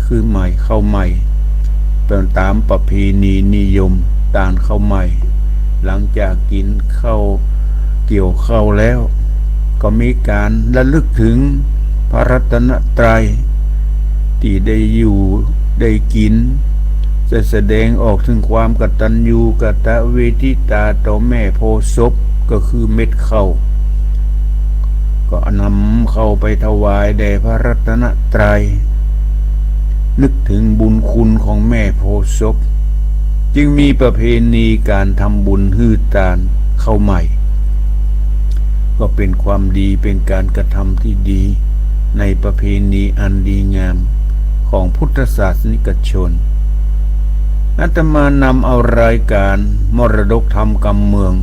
คือใหม่เข้าใหม่เป็นตามประเพณีนิยมตานเข้าใหม่หลังจากกินข้าวเกี่ยวข้าวแล้วก็มีการระลึกถึงพระรัตนตรัยที่ได้อยู่ได้กินจะแสดงออกถึงความกตัญญูกตเวทิตาต่อแม่โพธิ์ศพก็คือเม็ดข้าวก็นำเข้าไปถวายแด่พระรัตนตรัยนึกถึงบุญคุณของแม่โพธิ์ศพจึงมีประเพณีการทำบุญฮืดตานเข้าใหม่ก็เป็นความดีเป็นการกระทำที่ดีในประเพณีอันดีงามของพุทธศาสนิกชนอาตมานำเอารายการมรดกธรรมกำเมือง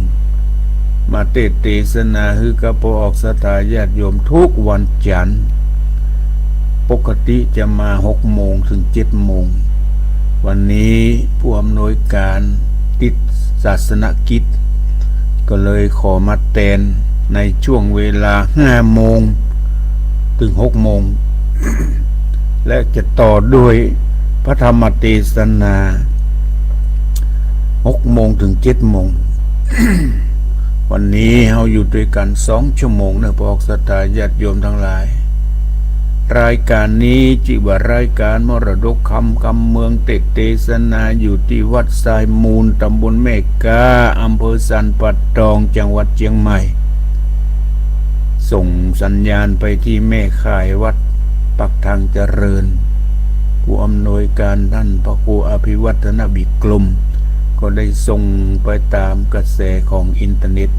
มาเทศนาฮือกระโปออกสถาญาติโยมทุกวันจันทร์ปกติจะมา6 โมงถึง 7 โมงวันนี้ผู้อำนวยการติดศาสนกิจก็เลยขอมาแทนในช่วงเวลา5 โมงถึง 6 โมง และจะต่อด้วยพระธรรมเทศนา6 โมงถึง 7 โมง วันนี้เราอยู่ด้วยกัน2 ชั่วโมงนะพวกศรัทธาญาติโยมทั้งหลายรายการนี้จิว่ารายการมรดกคำกำเมืองเทศนาอยู่ที่วัดทรายมูลตำบลแม่กาอำเภอสันปัดตองจังหวัดเชียงใหม่ส่งสัญญาณไปที่แม่ข่ายวัดปักทางเจริญผู้อำนวยการท่านพระครูอภิวัฒนบิกลมก็ได้ส่งไปตามกระแสของอินเทอร์เน็ต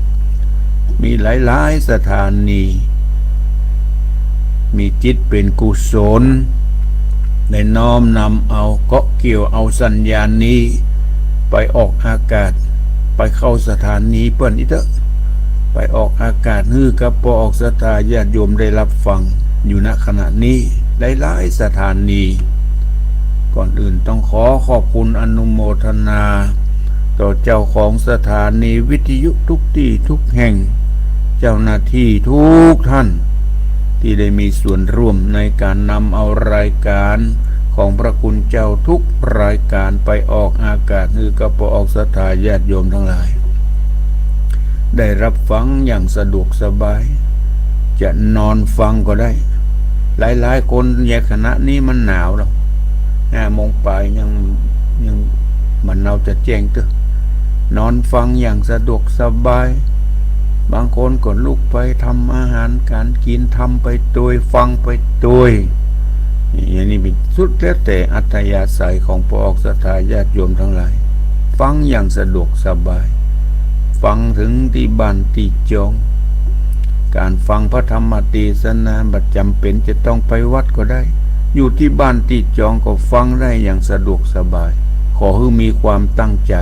มีหลายๆสถานีมีจิตเป็นกุศลได้น้อมนำเอาเกาะเกี่ยวเอาสัญญาณนี้ไปออกอากาศไปเข้าสถานีเปิ้นอีเถอะไปออกอากาศฮื้อกับพอออกสถาญาติโยมได้รับฟังอยู่ณขณะนี้หลายๆสถานีก่อนอื่นต้องขอขอบคุณอนุโมทนาต่อเจ้าของสถานีวิทยุทุกที่ทุกแห่งเจ้าหน้าที่ทุกท่านที่ได้มีส่วนร่วมในการนำเอารายการของพระคุณเจ้าทุกรายการไปออกอากาศฮื้อกับพอออกสถาญาติโยมทั้งหลายได้รับฟังอย่างสะดวกสบายจะนอนฟังก็ได้หลายๆคนแยกคณะนี้มันหนาวแล้ว5 โมงปลายยังมันเราจะแจ้งเถอะนอนฟังอย่างสะดวกสบายบางคนก็ลุกไปทำอาหารการกินทำไปโดยฟังไปโดยอย่างนี้เป็นสุดแล้วแต่อัธยาศัยของพวกศรัทธาญาติโยมทั้งหลายฟังอย่างสะดวกสบายฟังถึงที่บ้านที่จองการฟังพระธรรมเทศนาบัดจำเป็นจะต้องไปวัดก็ได้อยู่ที่บ้านที่จองก็ฟังได้อย่างสะดวกสบายขอให้มีความตั้งใจ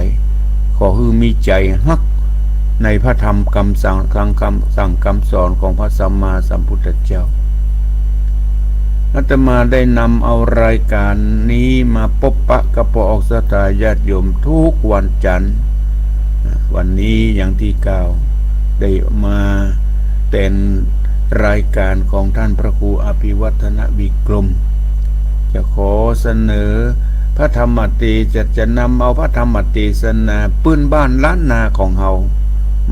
ขอให้มีใจฮักในพระธรรมคำสั่งคำสอนของพระสัมมาสัมพุทธเจ้าอาตมาได้นำเอารายการนี้มาพบปะกับพวกศรัทธาญาติโยมทุกวันจันทร์วันนี้อย่างที่กล่าวได้มาเป็นรายการของท่านพระครูอภิวัฒนบิกรมจะขอเสนอพระธรรมเทศจะนำเอาพระธรรมเทศนาปื้นบ้านล้านนาของเฮา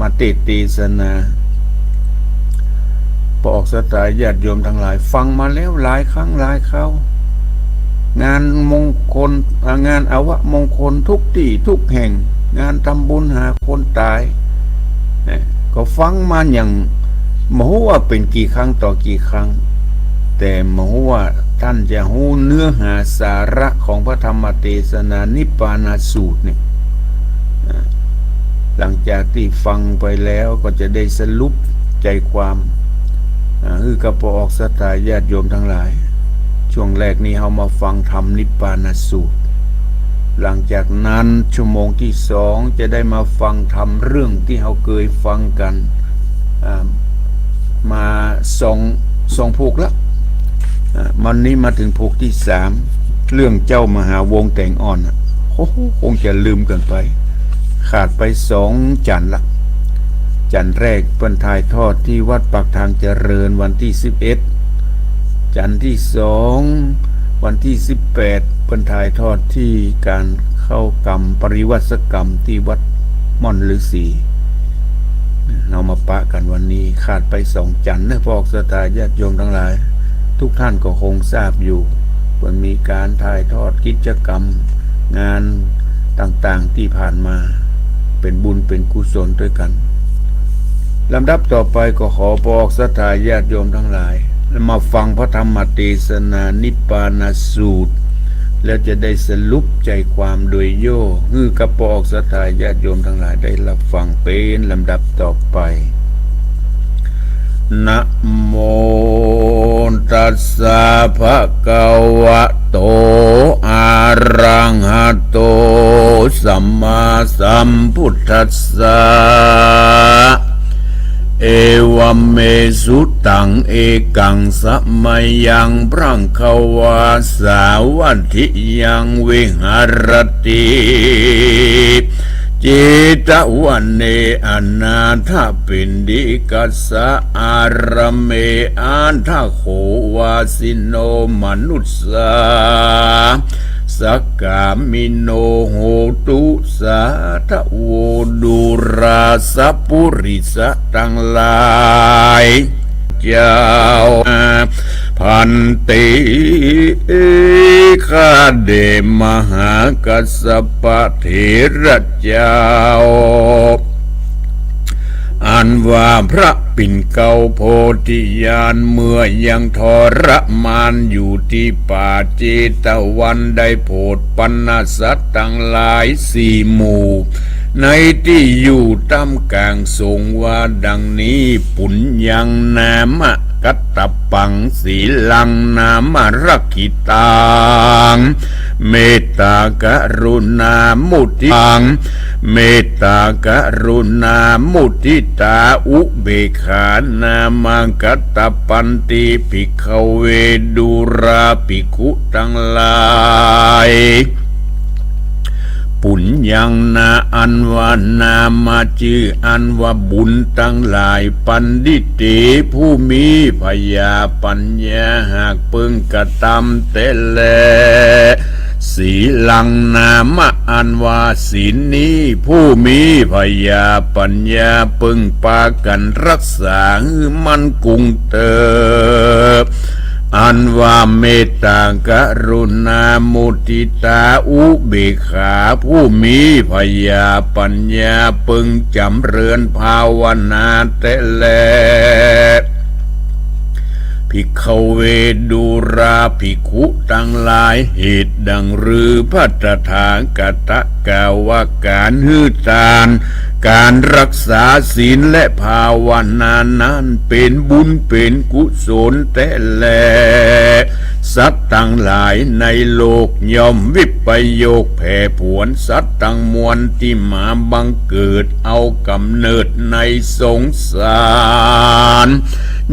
มาเทศนาพอออกสถาญาติโยมทั้งหลายฟังมาแล้วหลายครั้งหลายคราวงานมงคลงานอวมงคลทุกที่ทุกแห่งงานทำบุญหาคนตายก็ฟังมาอย่างไม่รู้ว่าเป็นกี่ครั้งต่อกี่ครั้งแต่ไม่รู้ว่าท่านจะรู้เนื้อหาสาระของพระธรรมเทศนานิพพานาสูตรเนี่ยหลังจากที่ฟังไปแล้วก็จะได้สรุปใจความคือกระปออกศรัทธาญาติโยมทั้งหลายช่วงแรกนี้เรามาฟังธรรมนิพพานาสูตรหลังจากนั้นชั่วโมงที่2จะได้มาฟังธรรมเรื่องที่เราเคยฟังกันมาสองผูกแล้วมันนี้มาถึงผูกที่3เรื่องเจ้ามหาวงแต่งอ่อนคงจะลืมกันไปขาดไป2 จันทร์ละจันทร์แรกเปิ้นถ่ายทอดที่วัดปากทางเจริญวันที่11จันทร์ที่2 วันที่18เพิ่นถ่ายทอดที่การเข้ากรรมปริวัติกรรมที่วัดม่อนฤาษีเรามาปะกันวันนี้ขาดไป2 จันทร์นะพวกศรัทธาญาติโยมทั้งหลาย ทุกท่านก็คงทราบอยู่ว่ามีการถ่ายทอดกิจกรรมงานต่างๆที่ผ่านมาเป็นบุญเป็นกุศลด้วยกันลำดับต่อไปก็ขอบอกศรัทธาญาติโยมทั้งหลายมาฟังพระธรรมเทศนานิพพานสูตรแล้วจะได้สรุปใจความโดยย่อฮือกระปอกศรัทธาญาติโยมทั้งหลายได้รับฟังเป็นลำดับต่อไปนะโมตัสสะภะคะวะโตอะระหะโตสัมมาสัมพุทธัสสะเอวเมสุตังเอกังสัมมายังพรังควาสาวัตถิยังวิหารติจิตวันเนอนาถปินดิกัสสะอารเมอันทโควาสิโนมนุสสาสักกามิโนโหตุสาทโวดุราสัพปุริสะทั้งหลายเจ้าพันติข้าเดมหากัสสปะเถระเจ้าอันว่าพระปิ่นเกาโพธิญาณเมื่อยังทรมานอยู่ที่ป่าเจตวันได้โปรดปันสัตว์ทั้งหลาย4 หมู่ในที่อยู่ท่ามกลางสงฆ์ว่าดังนี้ปุญญังนามะกัตตปังสีลังนามรักขิตังเมตตากรุณามุทิตังเมตตากรุณามุทิตาอุเบกขานามังกัตตปันติภิกขเวดุราภิกขุทั้งหลายปุญญังนาอันว่านามาชื่ออันว่าบุญทั้งหลายปันดิเตผู้มีพยาปัญญาหากเพิ่งกระทำแต่แลสีลังนามะอันว่าศีลนี้ผู้มีพยาปัญญาเพิ่งปากันรักษาให้มันคงเติบอันว่าเมตตากรุณามุทิตาอุเบกขาผู้มีพยาปัญญาเพิ่งจำเรือนภาวนาแต่แลภิกขเวดุราภิกขุทั้งหลายเหตุดังรือพระตถาคตกล่าวว่าการฮือทานการรักษาศีลและภาวนานั้นเป็นบุญเป็นกุศลแต่แลสัตว์ทั้งหลายในโลกย่อมวิปโยคแผ่ผวนสัตว์ทั้งมวลที่มาบังเกิดเอากำเนิดในสงสาร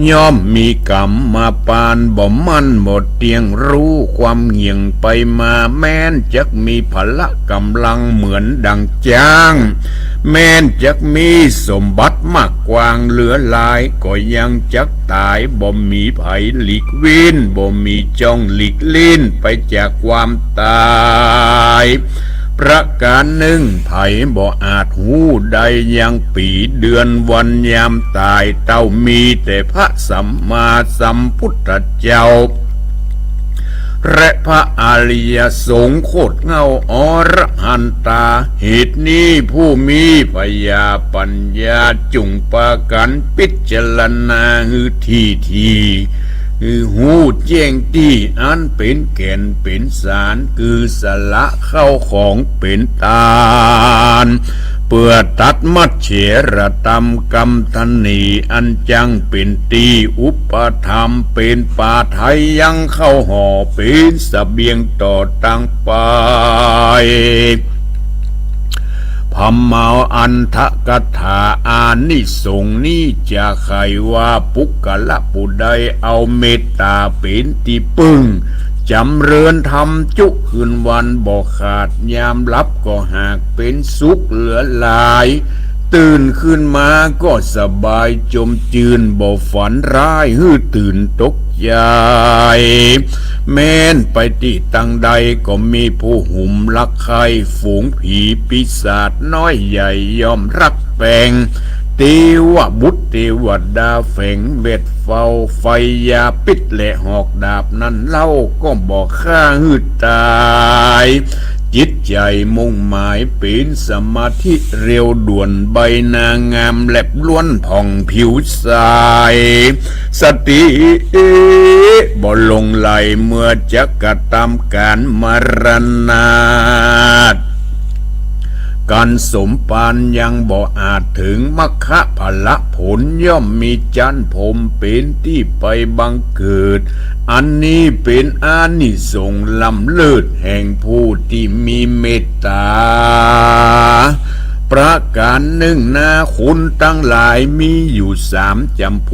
ย่อมมีกรรมมาปานบ่มันบ่เตียงรู้ความเหี่ยงไปมาแม้นจักมีพละกำลังเหมือนดังจ้างแม้นจักมีสมบัติมากกว้างเหลือหลายก็ยังจักตายบ่มีไผหลีกเว้นบ่มีจ้องหลีกเล่นไปจากความตายประการหนึ่งไผบ่อาจหูใดยังปีเดือนวันยามตายเต้ามีแต่พระสัมมาสัมพุทธเจ้าและพระอริยสงฆ์โคตรเงาอรหันตาเหตุนี้ผู้มีปัญญาปัญญาจุงปากันพิจารณาหือทีหูแจ้งที่อันเป็นแก่นเป็นสารคือสละเข้าของเป็นทานเพื่อตัดมัดเฉรตรรมกรรมทนีอันจังเป็นตีอุปธรรมเป็นป่าไทยยังเข้าห่อเป็นเสบียงต่อตั้งไปพัมเมาอันทกถาอานิสงส์นี้จะใครว่าปุกกะละผู้ใดเอาเมตตาเป็นที่ปึ้งจำเริญทำจุคืนวันบ่ขาดยามลับก็หากเป็นสุขเหลือหลายตื่นขึ้นมาก็สบายจมจืนบ่ฝันร้ายฮือตื่นตก ใจแม้นไปที่ตั้งใดก็มีผู้หุ่มลักใครฝูงผีปีศาจน้อยใหญ่ยอมรักแปลงเทวบุตรเทวดาแฝงเบ็ดเฝ้าไฟยาปิดและหอกดาบนั้นเล่าก็บอกข้าหืดตายจิตใจมุ่งหมายเป็นสมาธิเร็วด่วนใบหน้างามแลบล้วนผ่องผิวใสสติบ่ลงไหลเมื่อจะกระทำการมรณาการสมปานยังบ่อาจถึงมรรคผลผลย่อมมีจันผมเป็นที่ไปบังเกิดอันนี้เป็นอานิสงส์ล้ำเลิศแห่งผู้ที่มีเมตตาประการหนึ่งนะคุณตั้งหลายมีอยู่3 จำพ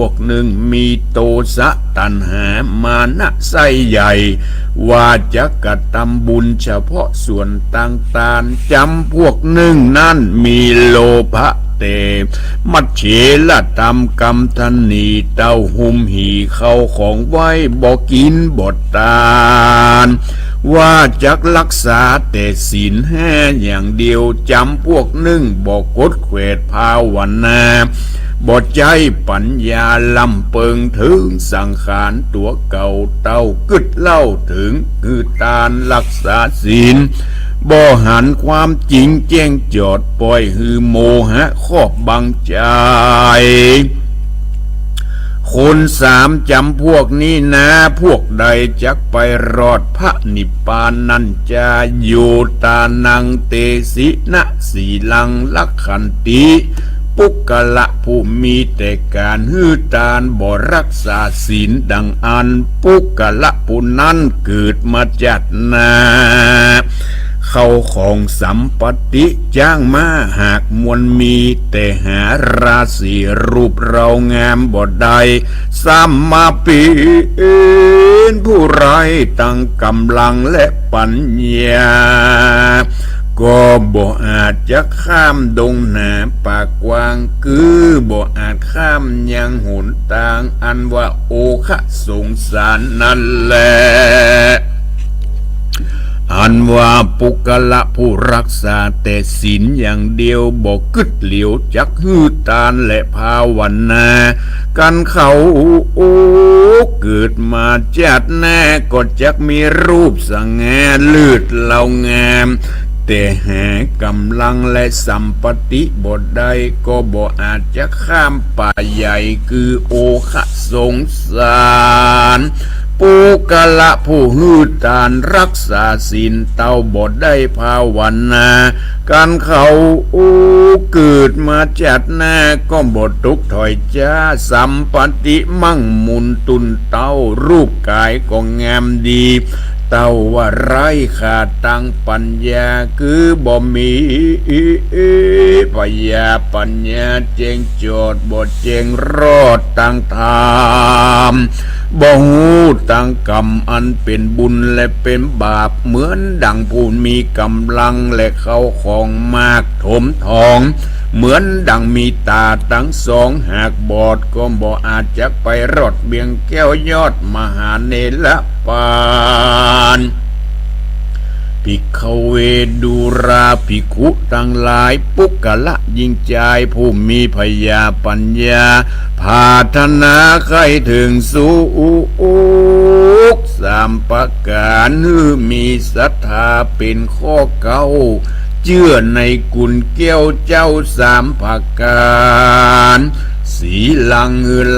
วกหนึ่งมีโทสะตัณหามานะไส้ใหญ่ว่าจะกระทำบุญเฉพาะส่วนต่างๆจำพวกหนึ่งนั้นมีโลภะเตมัจเฉละทำกรรมทันนีเต้าหุมหีเข้าของไว้บ่กินบ่ทานว่าจักรักษาแต่ศีล5อย่างเดียวจำพวกหนึ่งบ่กดเขวดภาวนาบ่ใจปัญญาลำเปิงถึงสังขารตัวเก่าเต้ากึดเล่าถึงคือตานรักษาศีลบ่หันความจริงแจ้งจอดปล่อยหือโมหะครอบบังใจคน3 จำพวกนี้นะพวกใดจักไปรอดพระนิพพานนั้นจะโยตานังเตสินะสีลังลักขันติปุกละผู้มีแต่การหื้อตานบ่รักษาศีลดังอันปุกละผู้นั้นเกิดมาจัดนาเข้าของสัมปติจ้างมาหากมวลมีแต่หาราศีรูปเรางามบ่ได้สัมมาเป็นผู้ไรตั้งกำลังและปัญญาก็บ่อาจจะข้ามดงหนาปากกว้างคือบ่อาจข้ามยังหนทางอันว่าโอคะสงสารนั่นแหละอันว่าปุกละผู้รักษาแต่ศีลอย่างเดียวบ่กึดเหลียวจักหื้อตานและภาวนากันเขาเกิดมาจัดแน่ก็จักมีรูปสง่าเลือดเหล่างามแต่หากำลังและสัมปติบ่ได้ก็บ่อาจจะข้ามป่าใหญ่คือโอคะสงสารปุกละผู้หื้อตานรักษาศีลเต้าบ่ได้ภาวนาการเขาเกิดมาจัดหน้าก็บ่ตกถอยจ้าสัมปติมั่งมุนตุนเต้ารูปกายก็งามดีเต้าว่าไร้ขาดตังปัญญาคือบ่มีปัญญาเจงโจทย์บ่เจงรอดตั้งธรรมบ่ฮู้ตั้งกรรมอันเป็นบุญและเป็นบาปเหมือนดังผู้มีกำลังและเข้าของมากถมทองเหมือนดังมีตาทั้งสองหากบอดก็บ่อาจจะไปรอดเบียงแก้วยอดมหาเนรปานภิกขเวดูราภิกขุทั้งหลายปุกละยิ่งใจผู้มีพยาปัญญาภาธนาใครถึงสุข3 ประการมีศรัทธาเป็นข้อเก่าเชื่อในกุลแก้วเจ้า3 ประการศีลัง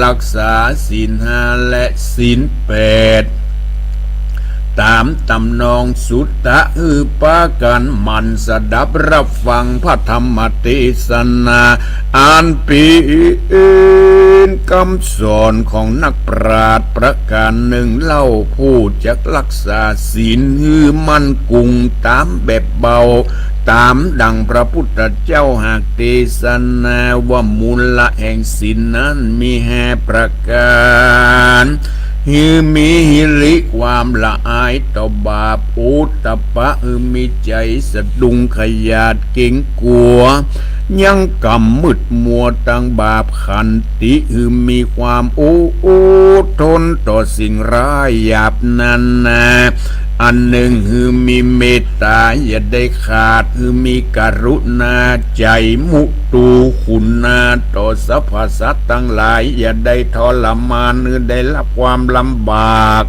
รักษาศีล5และศีล8ตามตำนองสุตตะปากันมันสดับรับฟังพระธรรมเทศนาอ่านเป็นคำสอนของนักปราชญ์ประการหนึ่งเล่าผู้จักรักษาศีลมั่นคงตามแบบเบาตามดังพระพุทธเจ้าหากเทศนาว่ามูลแห่งศีลนั้นมี5 ประการมีหิริความละอายต่อบาปอุตตปะมีใจสะดุ้งขยาดเก่งกลัว ยังกำมืดมัวตั้งบาปขันติมีความอดทนต่อสิ่งร้ายหยาบนั้นนะอันหนึ่งมีเมตตาอย่าได้ขาดมีกรุณาใจมุตูคุณนาต่อสรรพสัตว์ทั้งหลายอย่าได้ทรมานได้รับความลำบาก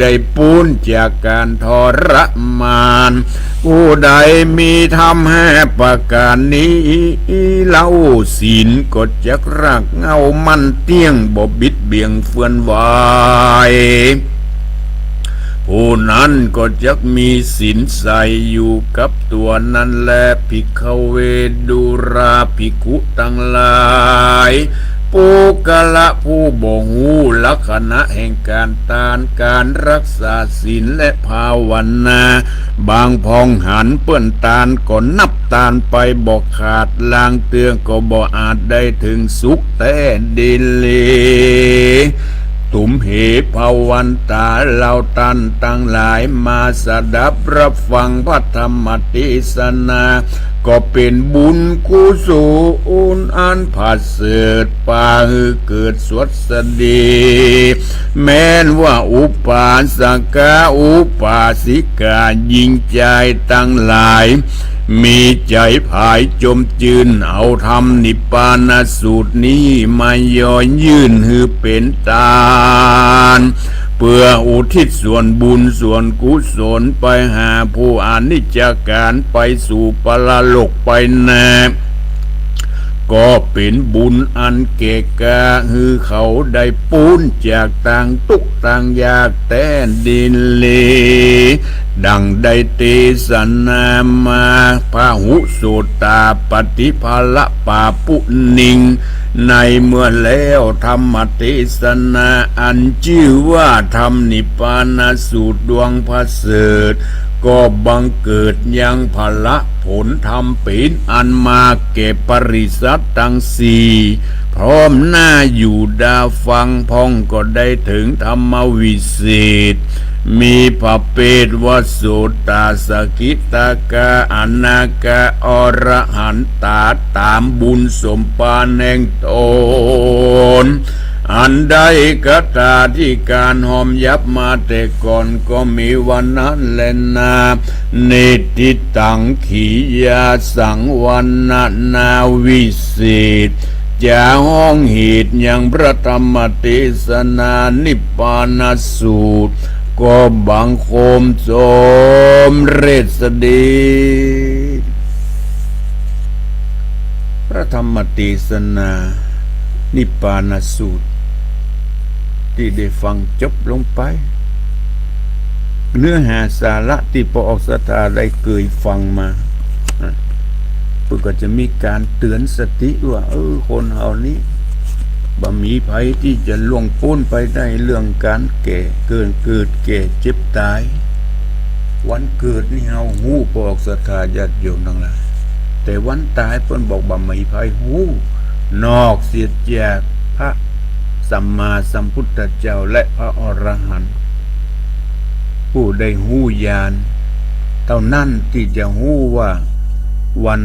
ได้ปูนจากการทรมานผู้ใดมีธรรมห้าประการนี้เล่าศีลก็จักรักเงามันเตี้ยงบ่บิดเบียงเฟื่อนไหวผู้นั้นก็จักมีศีลใสอยู่กับตัวนั้นแลภิกขเวดุราภิกขุทั้งหลายปุกละผู้บ่หูลักษณะแห่งการทานการรักษาศีลและภาวนาบางพองหันเปื้อนทานก็นับทานไปบ่ขาดลางเตืองก็บ่อาจได้ถึงสุขแต่ดินเลตุมเหภาวันตาเราตันตั้งหลายมาสดับรับฟังพระธรรมเทศนาก็เป็นบุญกุศลอันผัดเสดปาเกิดสวดสดีแม้นว่าอุปาสกาอุปาสิกายิ่งใจตั้งหลายมีใจภายจมจืนเอาธรรมนิพพานสูตรนี้มาย่อยื่นเป็นทานเพื่ออุทิศส่วนบุญส่วนกุศลไปหาผู้อนิจการไปสู่ปรโลกไปแน่ก็เป็นบุญอันเกกาเขาได้ปูนจากต่างทุกต่างยากแต่ดินเลดังได้เทศนามาพาหุโสตาปฏิภาละปาปุนิงในเมื่อแล้วธรรมเทศนาอันชื่อว่าธรรมนิพพานสูตรดวงพระเสดก็บังเกิดยังพละผลธรรมเป็นอันมาเก็บปริสัททั้งสี่พร้อมหน้าอยู่ดาฟังพองก็ได้ถึงธรรมวิเศษมีพระเปตวโสตาสกิตากาอนา กะอรหันตาตามบุญสมปานแห่งตนอันใดกตาที่การหอมยับมาแต่ก่อนก็มีวันนั้นแลนาเนติตังขียาสังวันนาวิเศษจะห้องเหตุยังพระธรรมเทศนานิพพานสูตรก็บังคมสมเรศดีพระธรรมเทศนานิพพานสูตรที่ได้ฟังจบลงไปเนื้อหาสาระที่พอออกศรัทธาได้เคยฟังมาเพื่อก็จะมีการเตือนสติว่าคนเหล่านี้บ่มีภัยที่จะล่วงพ้นไปได้เรื่องการแก่เกิดแก่เจ็บตายวันเกิดนี่เฮาฮู้พอออกศรัทธาญาติโยมทั้งหลายแต่วันตายเพิ่นบอกบ่มีภัยฮู้นอกเสียจากพระสัมมาสัมพุทธเจ้าและพระอรหันต์ผู้ได้ฮู้ญาณเท่านั้นที่จะฮู้ว่าวัน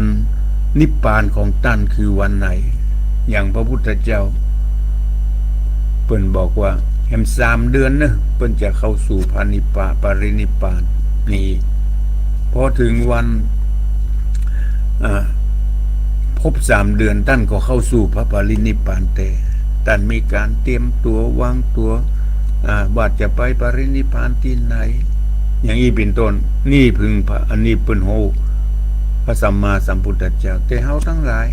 นิพพานของท่านคือวันไหนอย่างพระพุทธเจ้าเพิ่นบอกว่าแห่ง3 เดือนนะเพิ่นจะเข้าสู่พระนิพพานปรินิพพานนี่พอถึงวันครบ3 เดือนท่านก็เข้าสู่พระปรินิพพานแต่ท่านมีการเตรียมตัววางตัวว่าจะไปปรินิพพานที่ไหนอย่างนี้เป็นต้นนี่พึงพระอันนี้เพิ่นโหพระสัมมาสัมพุทธเจ้าแต่เฮาทั้งหลาย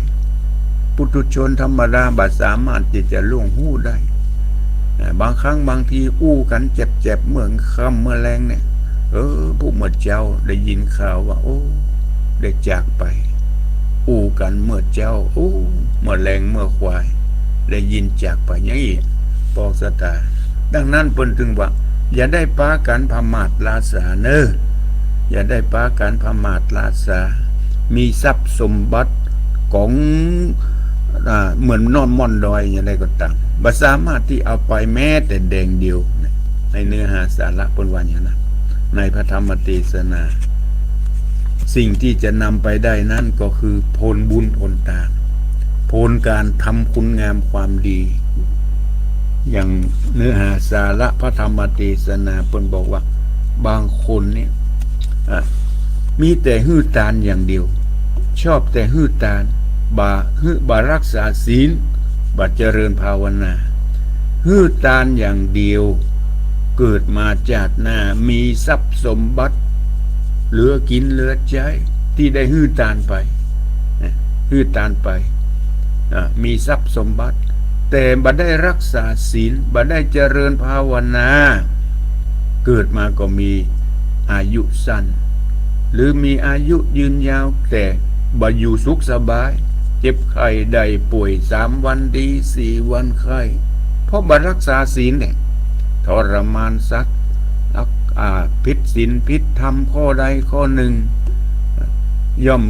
ปุถุชนธรรมดาบ่สามารถที่จะล่วงหู้ได้บางครั้งบางทีอู้กันเจ็บๆเมื่อค่ำเมื่อแรงเนี่ยผู้หมดเจ้าได้ยินข่าวว่าได้จากไปอู้กันเมื่อเจ้าเมื่อแรงเมื่อควายได้ยินจากไปอย่างนี้ปอกสตาดังนั้นเพิ่นถึงว่าอย่าได้ปากันพมาทลาสาอย่าได้ปากันพมาทลาสามีทรัพย์สมบัติของเหมือนนอนม่อนดอยอย่างไรก็ตามบ่สามารถที่เอาไปแม้แต่แดงเดียวในเนื้อหาสาระเพิ่นว่าอย่างนั้นในพระธรรมเทศนา สิ่งที่จะนำไปได้นั่นก็คือผลบุญผลทานผลการทำคุณงามความดี อย่างเนื้อหาสาระพระธรรมเทศนาเพิ่นบอกว่าบางคนเนี่ยมีแต่หื้อตานอย่างเดียวชอบแต่หื้อตานบารักษาศีลบาเจริญภาวนาหื้อตานอย่างเดียวเกิดมาจากหน้ามีทรัพย์สมบัติเหลือกินเหลือใช้ที่ได้หื้อตานไปหื้อตานไปมีทรัพย์สมบัติแต่บ่ได้รักษาศีลบ่ได้เจริญภาวนาเกิดมาก็มีอายุสั้นหรือมีอายุยืนยาวแต่บ่อยู่สุขสบายเจ็บไข้ได้ป่วย3 วันดี4 วันไข้เพราะบ่รักษาศีลเนี่ยทรมานสัตว์ผิดศีลผิดธรรมข้อใดข้อหนึ่งย่อม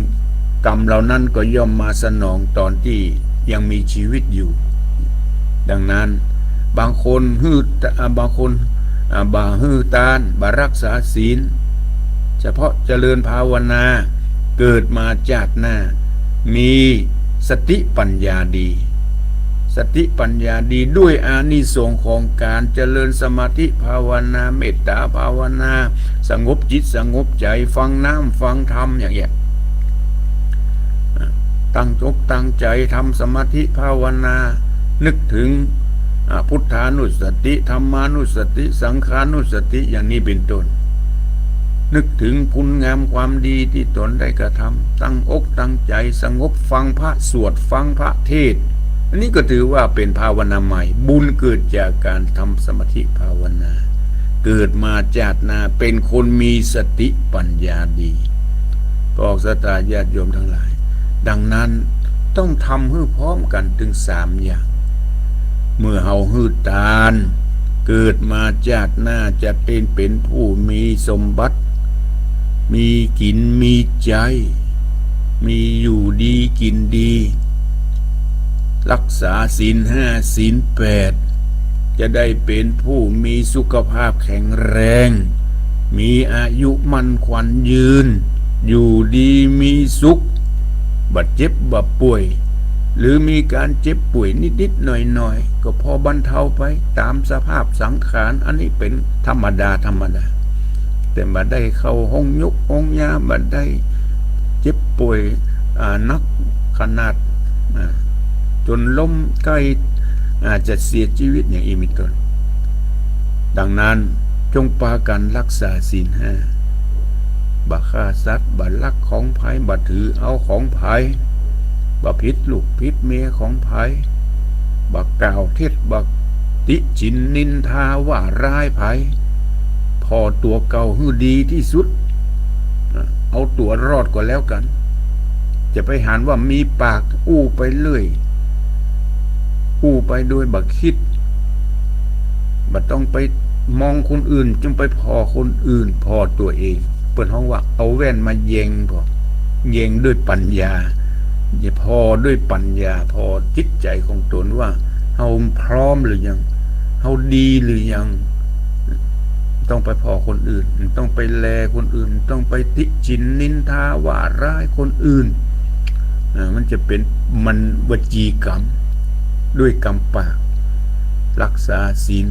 กรรมเหล่านั้นก็ย่อมมาสนองตอนที่ยังมีชีวิตอยู่ดังนั้นบางคนบางคนบ่ฮื้อตานบ่รักษาศีลเฉพาะเจริญภาวนาเกิดมาจากหน้ามีสติปัญญาดีสติปัญญาดีด้วยอานิสงส์ของการเจริญสมาธิภาวนาเมตตาภาวนาสงบจิตสงบใจฟังน้ำฟังธรรมอย่างเงี้ยตั้งอกตั้งใจทำสมาธิภาวนานึกถึงพุทธานุสติธรรมานุสติสังขานุสติอย่างนี้เป็นต้นนึกถึงคุณงามความดีที่ตนได้กระทำตั้งอกตั้งใจสงบฟังพระสวดฟังพระเทศน์อันนี้ก็ถือว่าเป็นภาวนาใหม่บุญเกิดจากการทำสมาธิภาวนาเกิดมาจากนาเป็นคนมีสติปัญญาดีบอกศรัทธาญาติโยมทั้งหลายดังนั้นต้องทำให้พร้อมกันถึง3 อย่างเมื่อเฮาหื้อตานเกิดมาจากหน้าจะเป็นผู้มีสมบัติมีกินมีใจมีอยู่ดีกินดีรักษาศีล 5ศีล 8จะได้เป็นผู้มีสุขภาพแข็งแรงมีอายุมั่นขวัญยืนอยู่ดีมีสุขบ่เจ็บบ่ป่วยหรือมีการเจ็บป่วยนิดๆหน่อยๆก็พอบรรเทาไปตามสภาพสังขารอันนี้เป็นธรรมดาแต่บ่ได้เข้าห้องยุกห้องยาบ่ได้เจ็บป่วยนักขนาดจนล้มใกล้อาจจะเสียชีวิตอย่างอีมิตนดังนั้นจงพากันรักษาศีล 5บ่ฆ่าสัตว์บ่ลักของไผบ่ถือเอาของไผบ่ผิดลูกผิดเมียของไผบ่กล่าวเท็จบ่ติฉินนินทาว่าร้ายไผพอตัวเก่าหื้อดีที่สุดเอาตัวรอดก็แล้วกันจะไปหาว่ามีปากอู้ไปเรื่อยอู้ไปโดยบ่คิดบ่ต้องไปมองคนอื่นจึงไปพอคนอื่นพอตัวเองเปิ้นฮ้องว่าเอาแว่นมาแยงพอแยงด้วยปัญญาอย่าพอด้วยปัญญาพอจิตใจของตนว่าเฮาพร้อมหรือยังเฮาดีหรือยังต้องไปพอคนอื่นต้องไปแลคนอื่นต้องไปติฉินนินทาว่าร้ายคนอื่นมันจะเป็นมันวจีกรรมด้วยกรรมปากรักษาศีล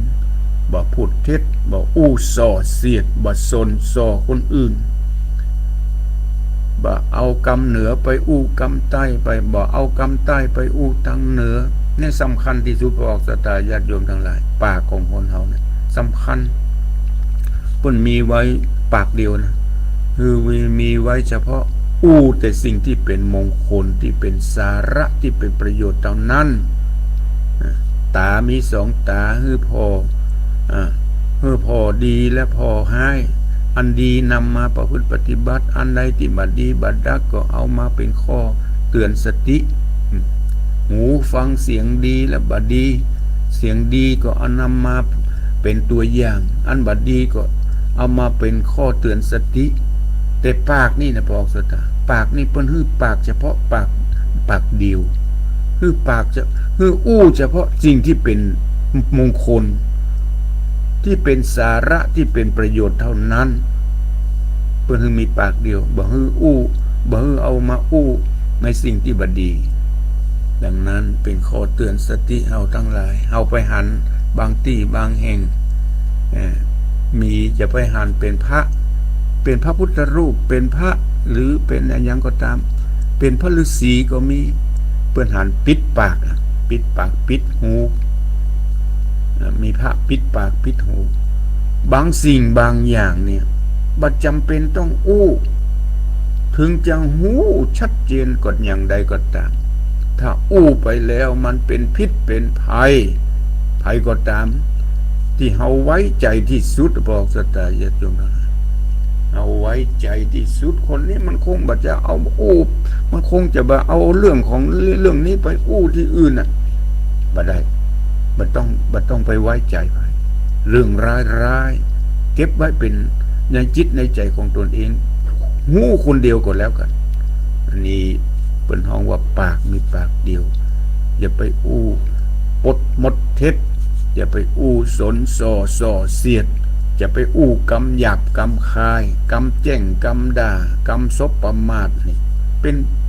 บ่พูดเท็จบ่อู้ส่อเสียดบ่ซนส่อคนอื่นบ่เอากรรมเหนือไปอู้กรรมใต้ไปบ่เอากรรมใต้ไปอู้ทางเหนือนี่สำคัญที่สุดพวกศรัทธาญาติโยมทั้งหลายปากของคนเฮาเนี่ยสำคัญเพิ่นมีไว้ปากเดียวนะคือมีไว้เฉพาะอู้แต่สิ่งที่เป็นมงคลที่เป็นสาระที่เป็นประโยชน์เท่านั้นตามี2 ตาคือพอดีและพอให้อันดีนำมาประพฤติปฏิบัติอันใดที่บ่ดีบ่ดักก็เอามาเป็นข้อเตือนสติหูฟังเสียงดีและบ่ดีเสียงดีก็เอานำมาเป็นตัวอย่างอันบ่ดีก็เอามาเป็นข้อเตือนสติแต่ปากนี่นะบอกสุดท้ายปากนี่เพิ่นฮื้อปากเฉพาะปากเดียวฮื้อปากจะฮื้ออู้เฉพาะสิ่งที่เป็นมงคลที่เป็นสาระที่เป็นประโยชน์เท่านั้น เปิ้นมีปากเดียวบ่ฮื้ออู้บ่ฮื้อเอามาอู้ในสิ่งที่บ่ดีดังนั้นเป็นข้อเตือนสติเฮาทั้งหลายเฮาไปหันบางที่บางแห่งมีจะไปหันเป็นพระพุทธรูปเป็นพระหรือเป็นอะไรยังก็ตามเป็นพระฤาษีก็มีเปิ้นหันปิดปากปิดหูมีพระปิดปากปิดหูบางสิ่งบางอย่างเนี่ยบ่จำเป็นต้องอู้ถึงจะหูชัดเจนกดอย่างใดก็ตามถ้าอู้ไปแล้วมันเป็นพิษเป็นภัยก็ตามที่เฮาไว้ใจที่สุดบอกสตายาโยมเอาไว้ใจที่สุดคนนี้มันคงบ่จะเอาอู้มันคงจะบ่เอาเรื่องของเรื่องนี้ไปอู้ที่อื่นน่ะบ่ได้บ่ต้องไปไว้ใจไปเรื่องร้ายเก็บไว้เป็นในจิตในใจของตนเองหูคนเดียวก็แล้วกันอันนี้เป็นห้องว่าปากมีปากเดียวอย่าไปอู้ปดมดเท็จอย่าไปอู้สนส่อเสียดอย่าไปอู้กำหยาบกำคายกำแจ้งกำด่ากำซบประมาทนี่เ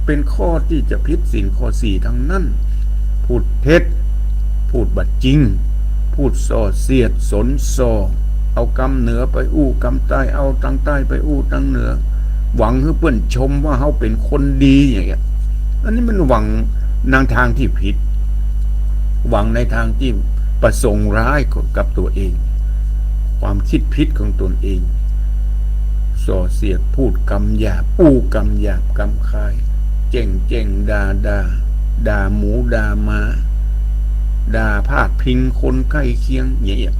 ป็นข้อที่จะผิดศีลข้อ4ทั้งนั้นพูดเท็จพูดบัดจริงพูดส่อเสียดสนส่อเอากำเหนือไปอู้กำใต้เอาทางใต้ไปอู้ทางเหนือหวังให้เปิ้นชมว่าเฮาเป็นคนดีอย่างเงี้ยอันนี้มันหวังในทางที่ผิดหวังในทางที่ประสงค์ร้ายกับตัวเองความคิดผิดของตนเองส่อเสียดพูดกำหยาบอู้กำหยาบกำคายเจ้งด่าหมูด่ามาด่าพาดพิงคนใกล้เคียงอย่างเงี้ย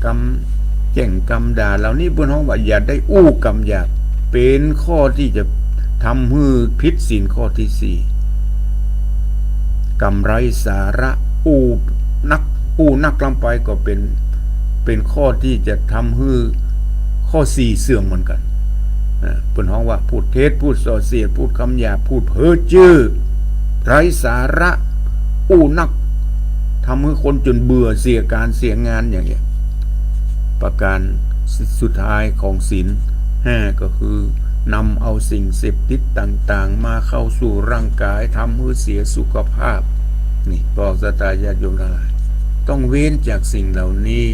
กำแจ้งกำด่าเหล่านี้เพิ่นฮ้องว่าอย่าได้อู้กำหยาบเป็นข้อที่จะทำให้ผิดศีลข้อที่4กำไรสาระอู้นักลำไปก็เป็นข้อที่จะทำให้ข้อ4เสื่อมเหมือนกันเพิ่นฮ้องว่าพูดเท็จพูดส่อเสียดพูดคำหยาบพูดเพ้อเจ้อไร้สาระอู้นักทำให้คนจนเบื่อเสียการเสียงานอย่างเงี้ยประการสุดท้ายของศีล5ก็คือนำเอาสิ่งเสพติดต่างๆมาเข้าสู่ร่างกายทำให้เสียสุขภาพนี่บอกสตายาโยมทั้งหลายต้องเว้นจากสิ่งเหล่านี้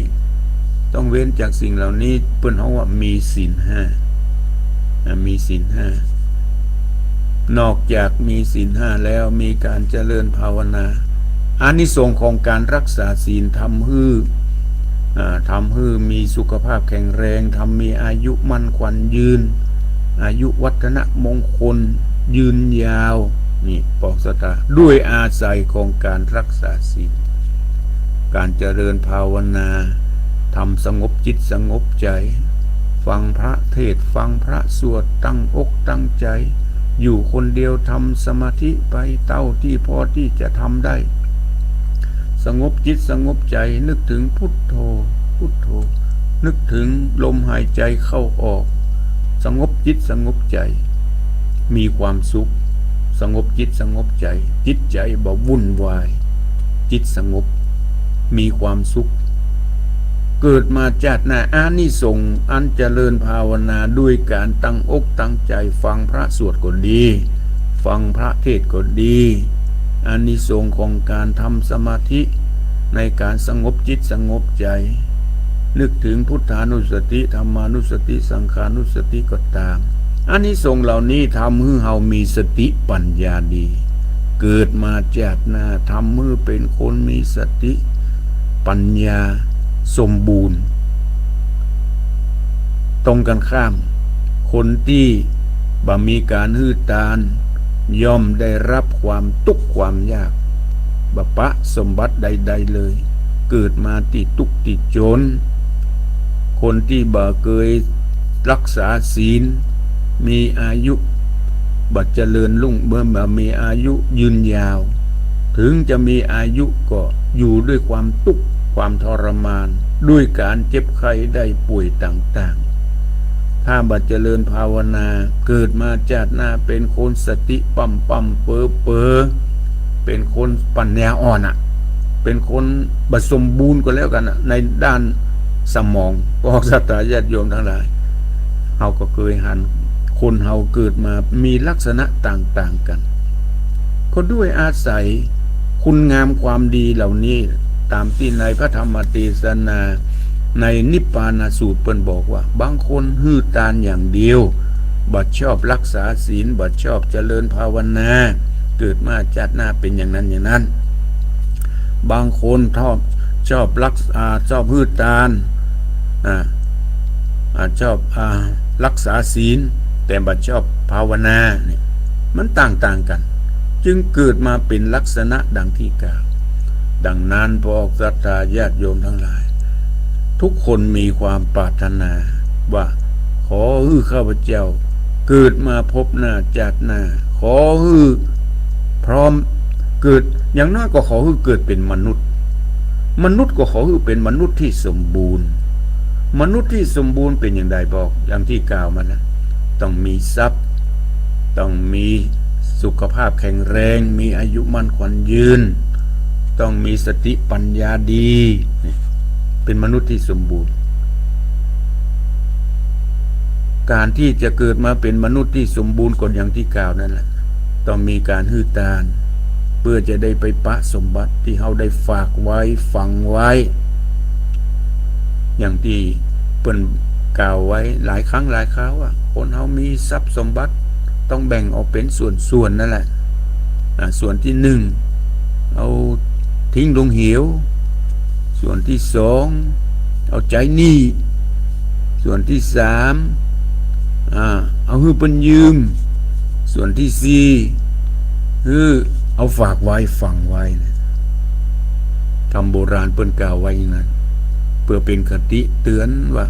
เพิ่นเฮาว่ามีศีล5มีศีล5นอกจากมีศีล5แล้วมีการเจริญภาวนาอานิสงส์ของการรักษาศีลทำให้มีสุขภาพแข็งแรงมีอายุมั่นขวัญยืนอายุวัฒนะมงคลยืนยาวนี่บอกสตาด้วยอาศัยของการรักษาศีลการเจริญภาวนาทำสงบจิตสงบใจฟังพระเทศน์ฟังพระสวดตั้งอกตั้งใจอยู่คนเดียวทำสมาธิไปเท่าที่พอที่จะทำได้สงบจิตสงบใจนึกถึงพุทโธนึกถึงลมหายใจเข้าออกสงบจิตสงบใจมีความสุขสงบจิตสงบใจจิตใจบ่วุ่นวายจิตสงบมีความสุขเกิดมาจากหน้าอานิสงส์อันเจริญภาวนาด้วยการตั้งอกตั้งใจฟังพระสวดก็ดีฟังพระเทศน์ก็ดีอานิสงส์ของการทำสมาธิในการสงบจิตสงบใจนึกถึงพุทธานุสติธรรมานุสติสังขานุสติก็ตามอานิสงส์เหล่านี้ทำให้เฮามีสติปัญญาดีเกิดมาจากหน้าทำให้เป็นคนมีสติปัญญาสมบูรณ์ตรงกันข้ามคนที่บ่มีการหื้อตานย่อมได้รับความทุกข์ความยากบปะสมบัติใดๆเลยเกิดมาติดทุกข์ติดจนคนที่บ่เคยรักษาศีลมีอายุบ่เจริญรุ่งเมื่อมีอายุยืนยาวถึงจะมีอายุก็อยู่ด้วยความทุกข์ความทรมานด้วยการเจ็บไข้ได้ป่วยต่างๆถ้าบ่เจริญภาวนาเกิดมาจากหน้าเป็นคนสติปั๊มเป๋อเป็นคนปัญญาอ่อนเป็นคนบ่สมบูรณ์ก็แล้วกันในด้านสมองบอกสัตยาญาติโยมทั้งหลาย เฮาก็เคยหันคนเฮาเกิดมามีลักษณะต่างๆกันก็ด้วยอาศัยคุณงามความดีเหล่านี้ตามที่ในพระธรรมเทศนาในนิพพานสูตรเปิ้นบอกว่าบางคนฮื้อตานอย่างเดียวบัดชอบรักษาศีลบัดชอบเจริญภาวนาเกิดมาชาติหน้าเป็นอย่างนั้นอย่างนั้นบางคนชอบรักษาชอบฮื้อตานชอบรักษาศีลแต่บัดชอบภาวนาเนี่ยมันต่างกันจึงเกิดมาเป็นลักษณะดังที่กล่าวดังนั้นพวกศรัทธาญาติโยมทั้งหลายทุกคนมีความปรารถนาว่าขอฮื้อข้าพเจ้าเกิดมาพบหน้าชาติหน้าขอฮื้อพร้อมเกิดอย่างน้อยก็ขอฮื้อเกิดเป็นมนุษย์ก็ขอฮื้อเป็นมนุษย์ที่สมบูรณ์มนุษย์ที่สมบูรณ์เป็นอย่างไรบอกอย่างที่กล่าวมาแล้วต้องมีทรัพย์ต้องมีสุขภาพแข็งแรงมีอายุมั่นขวัญยืนต้องมีสติปัญญาดีเป็นมนุษย์ที่สมบูรณ์การที่จะเกิดมาเป็นมนุษย์ที่สมบูรณ์ก็อย่างที่กล่าวนั่นแหละต้องมีการฮื้อตานเพื่อจะได้ไปปะสมบัติที่เขาได้ฝากไว้ฝังไว้อย่างที่เปิ้นกล่าวไว้หลายครั้งหลายคราวว่าคนเขามีทรัพย์สมบัติต้องแบ่งออกเป็นส่วนนั่นแหละส่วนที่หนึ่งเอาทิ้งลงเหวส่วนที่สองเอาใจหนี้ส่วนที่สามเอาฮื้อเปิ้นยืมส่วนที่สี่ฮื้อเอาฝากไว้ฝังไว้คำโบราณเปิ้นกล่าวไว้อย่างนั้นเพื่อเป็นคติเตือนว่า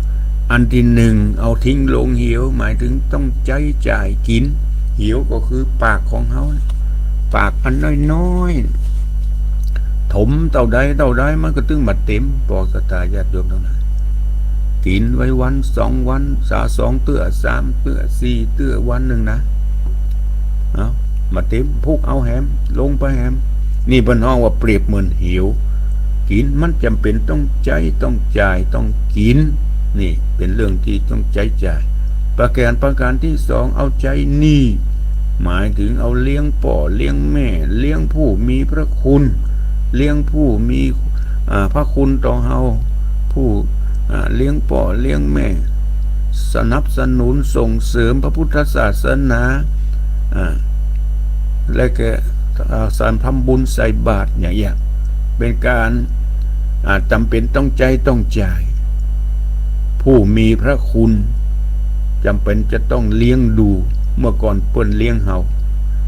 อันที่หนึ่งเอาทิ้งลงเหวหมายถึงต้องใจจ่ายกินเหวก็คือปากของเขาปากอันน้อยๆถมเต่าใดมันก็ตึงมาเต็มบอกศรัทธาญาติโยมทั้งหลายกินไว้วัน2 วัน2 เตื้อ3 เตื้อ4 เตื้อวันหนึ่งนะเอามาเต็มพุกเอาแหมลงไปแหมนี่บรรห้องว่าเปรียบเหมือนเหวกินมันจำเป็นต้องใจต้องจ่ายต้องกินนี่เป็นเรื่องที่ต้องใจจ่ายประการที่สองเอาใจนี่หมายถึงเอาเลี้ยงพ่อเลี้ยงแม่เลี้ยงผู้มีพระคุณเลี้ยงผู้มีพระคุณต่อเฮาผู้เลี้ยงพ่อเลี้ยงแม่สนับสนุนส่งเสริมพระพุทธศาสนาและก็สารทำบุญใส่บาตรอย่างเงี้ยเป็นการจำเป็นต้องใจต้องจ่ายผู้มีพระคุณจำเป็นจะต้องเลี้ยงดูเมื่อก่อนเปิ้นเลี้ยงเฮา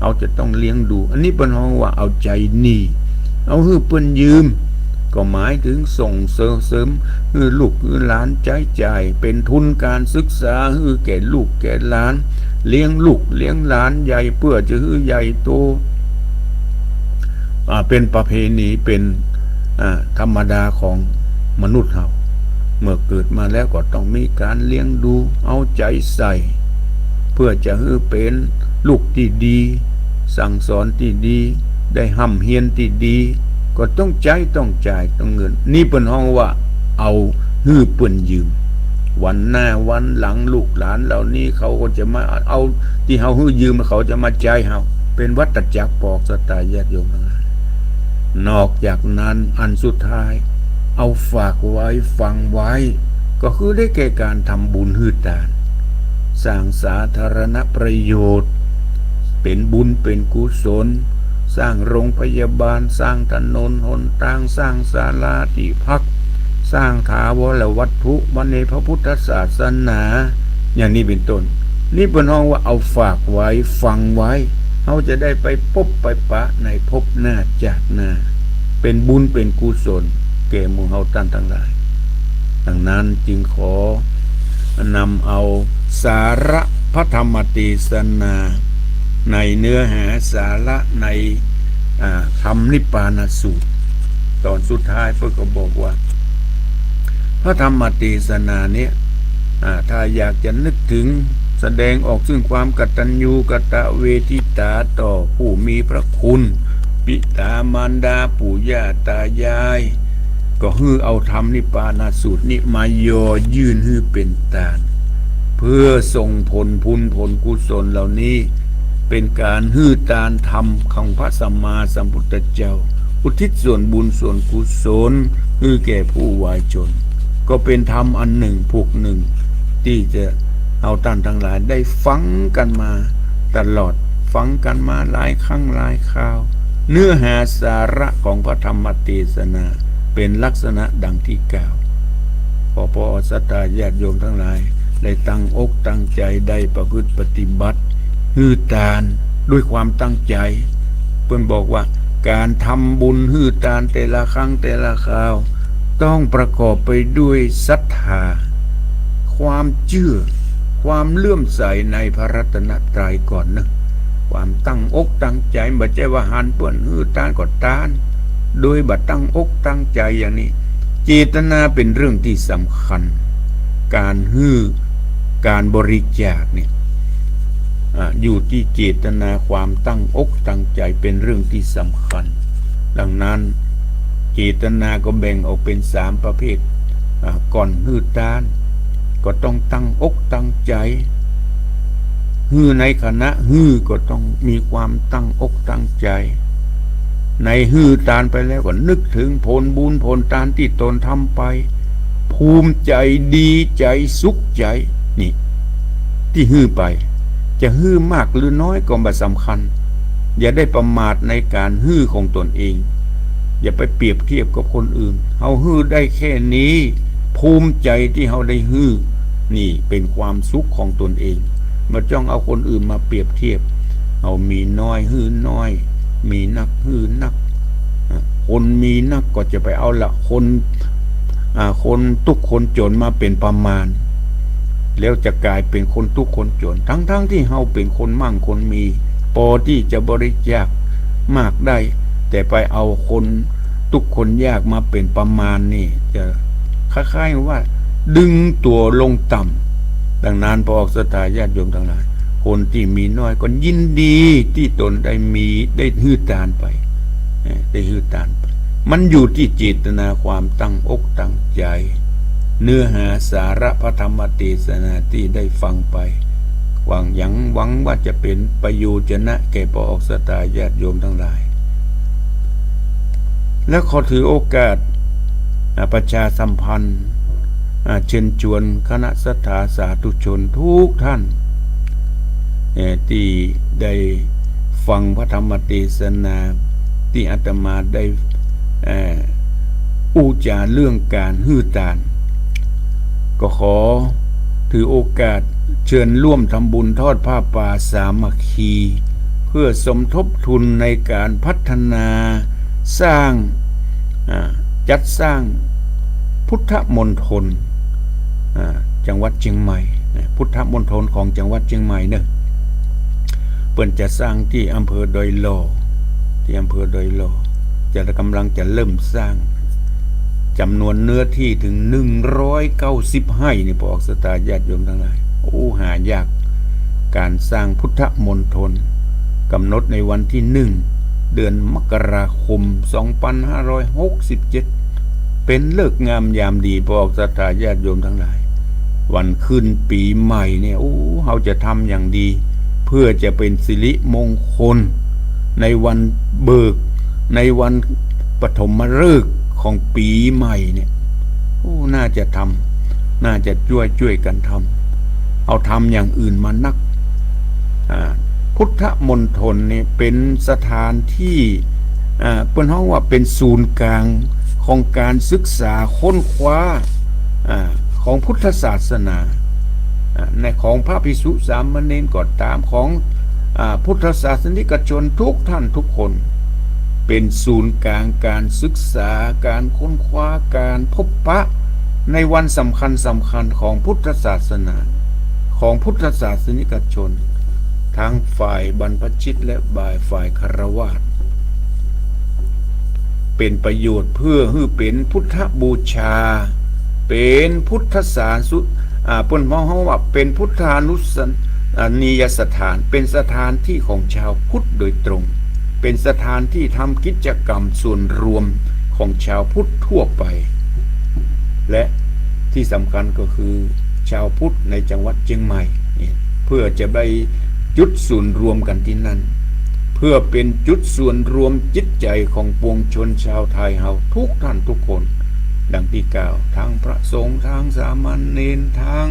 เอาจะต้องเลี้ยงดูอันนี้เปิ้นฮ้องว่าเอาใจนี่เอาฮื้อเปิ้นยืมก็หมายถึงส่งเสริมฮื้อลูกฮื้อหลานใจจ่ายเป็นทุนการศึกษาฮื้อแก่ลูกแก่หลานเลี้ยงลูกเลี้ยงหลานใหญ่เพื่อจะฮื้อใหญ่โตเป็นประเพณีเป็นธรรมดาของมนุษย์เฮาเมื่อเกิดมาแล้วก็ต้องมีการเลี้ยงดูเอาใจใส่เพื่อจะให้เป็นลูกที่ดีสั่งสอนที่ดีได้ห้ำเฮียนที่ดีก็ต้องใจต้องจ่ายต้องเงินนี่เปิ้นฮ้องว่าเอาฮื้อเปิ้นยืมวันหน้าวันหลังลูกหลานเหล่านี้เขาก็จะมาเอาที่เฮาฮื้อยืมเขาจะมาจ่ายเฮาเป็นวัฏจักรปอกสตายญาติโยมทั้งหลายนอกจากนั้นอันสุดท้ายเอาฝากไว้ฝังไว้ก็คือได้แก่การทำบุญฮื้อทานสร้างสาธารณประโยชน์เป็นบุญเป็นกุศลสร้างโรงพยาบาลสร้างถนนหนทางสร้างศาลาที่พักสร้างถาวรวัตถุในพระพุทธศาสนาอย่างนี้เป็นต้นนี่เป็นห้องว่าเอาฝากไว้ฝังไว้เขาจะได้ไปพบไปปะในภพหน้าจากหน้าเป็นบุญเป็นกุศลแก่หมู่เฮาท่านทั้งหลายดังนั้นจึงขอนำเอาสาระพระธรรมเทศนาในเนื้อหาสาระในธรรมนิพพานสูตรตอนสุดท้ายเพื่อก็บอกว่าพระธรรมเทศนาเนี่ยถ้าอยากจะนึกถึงแสดงออกซึ่งความกตัญญูกตเวทิตาต่อผู้มีพระคุณปิตามารดาปู่ย่าตายายก็ฮื้อเอาธรรมนิพพานสูตรนี้มาย่อยื่นฮื้อเป็นตาล เพื่อส่งผลผลกุศลเหล่านี้เป็นการฮื้อตานธรรมของพระสัมมาสัมพุทธเจ้าอุทิศส่วนบุญส่วนกุศลฮื้อแก่ผู้วายชนก็เป็นธรรมอันหนึ่งผูกหนึ่งที่จะเอาท่านทั้งหลายได้ฟังกันมาตลอดฟังกันมาหลายครั้งหลายคราวเนื้อหาสาระของพระธรรมเทศนาเป็นลักษณะดังที่กล่าวพอศรัทธาญาติโยมทั้งหลายได้ตั้งอกตั้งใจได้ประพฤติปฏิบัติฮื้อตานด้วยความตั้งใจเพิ่นบอกว่าการทำบุญฮื้อตานแต่ละครั้งแต่ละคราวต้องประกอบไปด้วยศรัทธาความเชื่อความเลื่อมใสในพระรัตนตรัยก่อนนะความตั้งอกตั้งใจบ่ใช่ว่าหันเปิ้นฮื้อตานก็ตานโดยบ่ตั้งอกตั้งใจอย่างนี้เจตนาเป็นเรื่องที่สำคัญการฮื้อการบริจาคเนี่ยอยู่ที่เจตนาความตั้งอกตั้งใจเป็นเรื่องที่สำคัญดังนั้นเจตนาก็แบ่งออกเป็น3ประเภทก่อนฮื้อตานก็ต้องตั้งอกตั้งใจฮื้อในขณะฮื้อก็ต้องมีความตั้งอกตั้งใจในฮื้อตานไปแล้วก็นึกถึงผลบุญผลทานที่ตนทำไปภูมิใจดีใจสุขใจนี่ที่ฮื้อไปจะฮื้อมากหรือน้อยก็ไม่สำคัญอย่าได้ประมาทในการฮื้อของตนเองอย่าไปเปรียบเทียบกับคนอื่นเฮาฮื้อได้แค่นี้ภูมิใจที่เฮาได้ฮื้อนี่เป็นความสุขของตนเองมาจ้องเอาคนอื่นมาเปรียบเทียบเอามีน้อยฮื้อน้อยมีนักฮื้อนักคนมีนักก็จะไปเอาละคนทุกคนจนมาเป็นประมาณแล้วจะกลายเป็นคนทุกคนจนทั้งที่เฮาเป็นคนมั่งคนมีพอที่จะบริจาคมากได้แต่ไปเอาคนทุกคนยากมาเป็นประมาณนี่จะคล้ายๆว่าดึงตัวลงต่ำดังนั้นพอศรัทธาญาติโยมทั้งหลายคนที่มีน้อยก็ยินดีที่ตนได้มีได้ฮื้อตานไปได้ฮื้อตานไปมันอยู่ที่เจตนาความตั้งอกตั้งใจเนื้อหาสาระพระธรรมเทศนาที่ได้ฟังไปหวังว่าจะเป็นประโยชน์แก่พระศรัทธาญาติโยมทั้งหลายและขอถือโอกาสประชาสัมพันธ์เชิญชวนคณะศรัทธาสาธุชนทุกท่านที่ได้ฟังพระธรรมเทศนาที่อาตมาได้อุจาเรื่องการฮื้อตานก็ขอถือโอกาสเชิญร่วมทำบุญทอดผ้าป่าสามัคคีเพื่อสมทบทุนในการพัฒนาสร้างจัดสร้างพุทธมณฑลจังหวัดเชียงใหม่พุทธมณฑลของจังหวัดเชียงใหม่เนี่ยเปิ่นจะสร้างที่อำเภอดอยหล่อจะกำลังจะเริ่มสร้างจำนวนเนื้อที่ถึง190 ไร่นี่พอศรัทธาญาติโยมทั้งหลายหายากการสร้างพุทธมณฑลกำหนดในวันที่1เดือนมกราคม2567เป็นฤกษ์งามยามดีพอศรัทธาญาติโยมทั้งหลายวันขึ้นปีใหม่เนี่ยเราจะทำอย่างดีเพื่อจะเป็นสิริมงคลในวันเบิกในวันปฐมฤกษ์ของปีใหม่เนี่ยน่าจะช่วยกันทำเอาทำอย่างอื่นมานักพุทธมณฑลนี่เป็นสถานที่เปิ้นฮ้องว่าเป็นศูนย์กลางของการศึกษาค้นคว้าของพุทธศาสนาในของพระภิกษุสามเณรก็ตามของพุทธศาสนิกชนทุกท่านทุกคนเป็นศูนย์กลางการศึกษาการค้นคว้าการพบปะในวันสำคัญของพุทธศาสนาของพุทธศาสนิกชนทั้งฝ่ายบรรพชิตและฝ่ายฆราวาสเป็นประโยชน์เพื่อให้เป็นพุทธบูชาเป็นพุทธศาสุเปิ้นมองว่าเป็นพุทธานุสนียสถานเป็นสถานที่ของชาวพุทธโดยตรงเป็นสถานที่ทำกิจกรรมส่วนรวมของชาวพุทธทั่วไปและที่สำคัญก็คือ ชาวพุทธในจังหวัดเชียงใหม่นี่เพื่อจะไปจุดศูนย์รวมกันที่นั่นเพื่อเป็นจุดส่วนรวมจิตใจของปวงชนชาวไทยเฮาทุกท่านทุกคนดังที่กล่าวทางพระสงฆ์ทางสามัญเณรทาง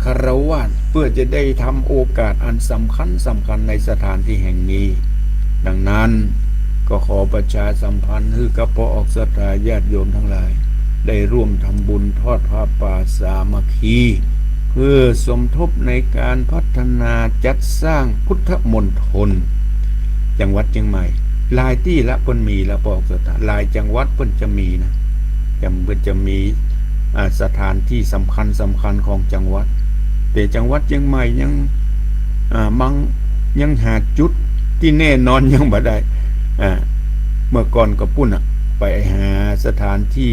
คฤหัสถ์เพื่อจะได้ทำโอกาสอันสำคัญในสถานที่แห่งนี้ดังนั้นก็ขอประชาสัมพันธ์ให้กับพระออกศรัทธาญาติโยมทั้งหลายได้ร่วมทำบุญทอดผ้าป่าสามัคคีเพื่อสมทบในการพัฒนาจัดสร้างพุทธมณฑลจังหวัดเชียงใหม่หลายที่ละเพิ่นมีแล้วพระออกศรัทธาหลายจังหวัดเพิ่นจะมีนะเพิ่นจะมีสถานที่สำคัญของจังหวัดแต่จังหวัดเชียงใหม่ยังหาจุดที่แน่นอนยังบ่ได้เมื่อก่อนก็ปุ้นไปหาสถานที่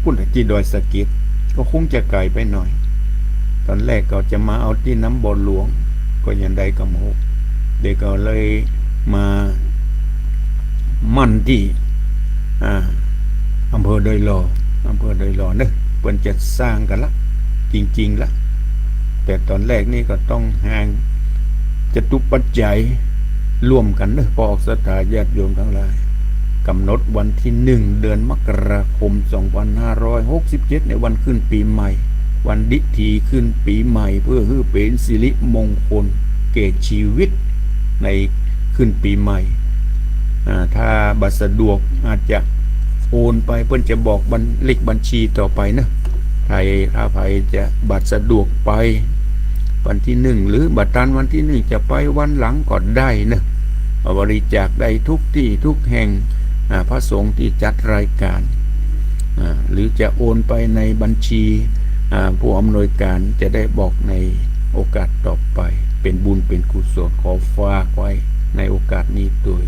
ปุ้นที่ดอยสะเก็ดก็คงจะไกลไปหน่อยตอนแรกก็จะมาเอาที่น้ำบ่อหลวงก็ยังได้กำหกเด็กก็เลยมามั่นที่อำเภอดอยหล่อเนี่ยเพิ่นจะสร้างกันละจริงๆละแต่ตอนแรกนี่ก็ต้องหางจตุปัจจัยร่วมกันเด้อพอออกศรัทธาญาติโยมทั้งหลายกำหนดวันที่1เดือนมกราคม2567ในวันขึ้นปีใหม่วันดิถีขึ้นปีใหม่เพื่อให้เป็นสิริมงคลแก่ชีวิตในขึ้นปีใหม่ถ้าบัตรสะดวกอาจจะโอนไปเพื่อนจะบอกเลขบัญชีต่อไปนะถ้าใครจะบัตรสะดวกไปวันที่1หรือบัตรทันวันที่1จะไปวันหลังก็ได้นะบริจาคได้ทุกที่ทุกแห่งพระสงฆ์ที่จัดรายการหรือจะโอนไปในบัญชีผู้อำนวยการจะได้บอกในโอกาสต่อไปเป็นบุญเป็นกุศลขอฝากไว้ในโอกาสนี้ด้วย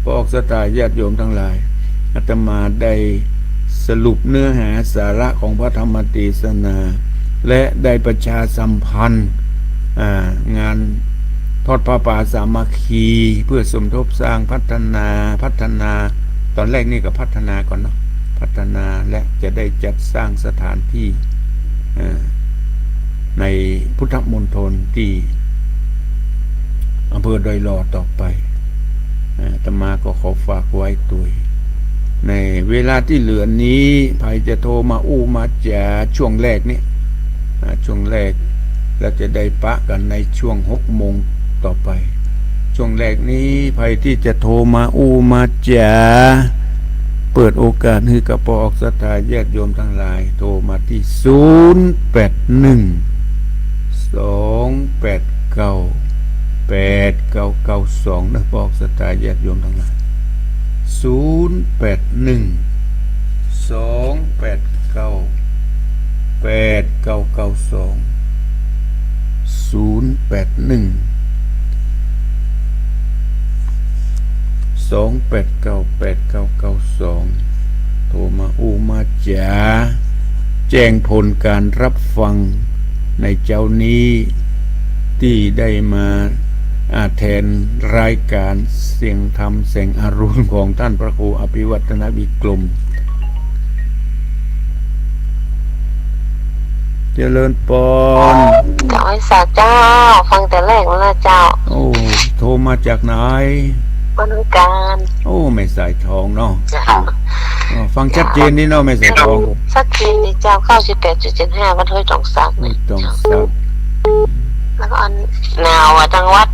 พระออกศรัทธาญาติโยมทั้งหลายอาตมาได้สรุปเนื้อหาสาระของพระธรรมเทศนาและได้ประชาสัมพันธ์งานทอดผ้าป่าสามัคคีเพื่อสมทบสร้างพัฒนาตอนแรกนี่ก็พัฒนาก่อนเนาะพัฒนาและจะได้จัดสร้างสถานที่ในพุทธมณฑลที่อำเภอดอยหล่อต่อไปอาตมาก็ขอฝากไว้ตัวในเวลาที่เหลือนี้ใครจะโทรมามาจ่าช่วงแรกนี่ช่วงแรกแล้วจะได้ปะกันในช่วง6 โมงต่อไปช่วงแรกนี้ใครที่จะโทรมามาจ่าเปิดโอกาสให้กับพอออกศรัทธาญาติโยมทั้งหลายโทรมาที่0812898992นะพอออกศรัทธาญาติโยมทั้งหลายโทรมามาจ๋าแจ้งผลการรับฟังในเจ้านี้ที่ได้มาแทนรายการเสียงธรรมแสงอรุณของท่านพระครูอภิวัฒนวิกรมเจริญปอนเจ้าไอ้สาเจ้าฟังแต่แรกแล้วนะเจ้าโอ้โทรมาจากไหนบริการโอ้ไม่ใส่ทองเนาะฟังชัดเจนนี่เนาะไม่ใส่ทองชัดเจนนี่เจ้า98.75วันเฮ้ยต้องซักนี่ต้องซักแล้วก็อันหนาวจังหวัด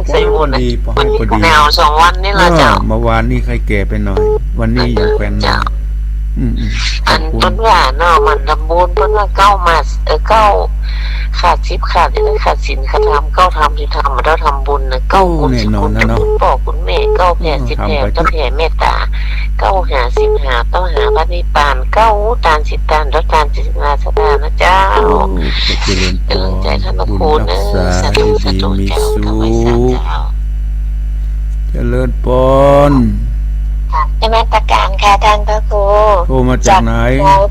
ใส่หมดดีพอดีหนาว2 วันนี่ละเจ้าเมื่อวานนี่ใครแก่ไปหน่อยวันนี้ยังแควนนะอันต้นว่าเนาะมันลำบูนต้นว่าเก้ามาเก้าขาด10ขาดนี่ขาดศีลขาดธรรม9ทำที่ทำมาแล้วทำบุญนะ9คุณ10คุณคุณพ่อคุณแม่9แผ่10แผ่ต้องแผ่เมตตา9หา10หาต้องหาพระนิพพาน9ตาน10ตานแล้วตาน10นาสดานะเจ้าเป็นใจท่านพระคุณสาธุสาธุมีสุขเจริญปนในมาตรการค่ะท่านพระครูโทรมาจากไหน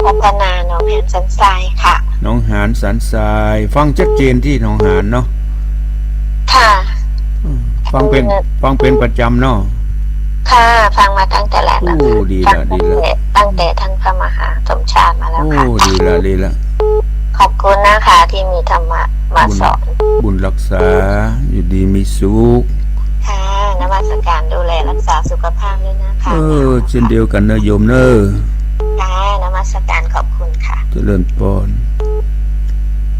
พัฒนาหนองหานสันทรายค่ะหนองหานสันทรายฟังชัดเจนที่หนองหานเนาะค่ะฟังเป็นประจำเนาะค่ะฟังมาตั้งแต่แรกแล้วดีละตั้งแต่ท่านพระมหาสมชาติมาแล้วค่ะดีละข อบคุณนะคะที่มีธรรมะมาสอน บุญรักษาอยู่ดีมีสุข ค่ะนมัสการดูแลรักษาสุขภาพด้วยนะคะ เช่นเดียวกันนะโยมเนอะ ค่ะนมัสการขอบคุณค่ะ เจริญพร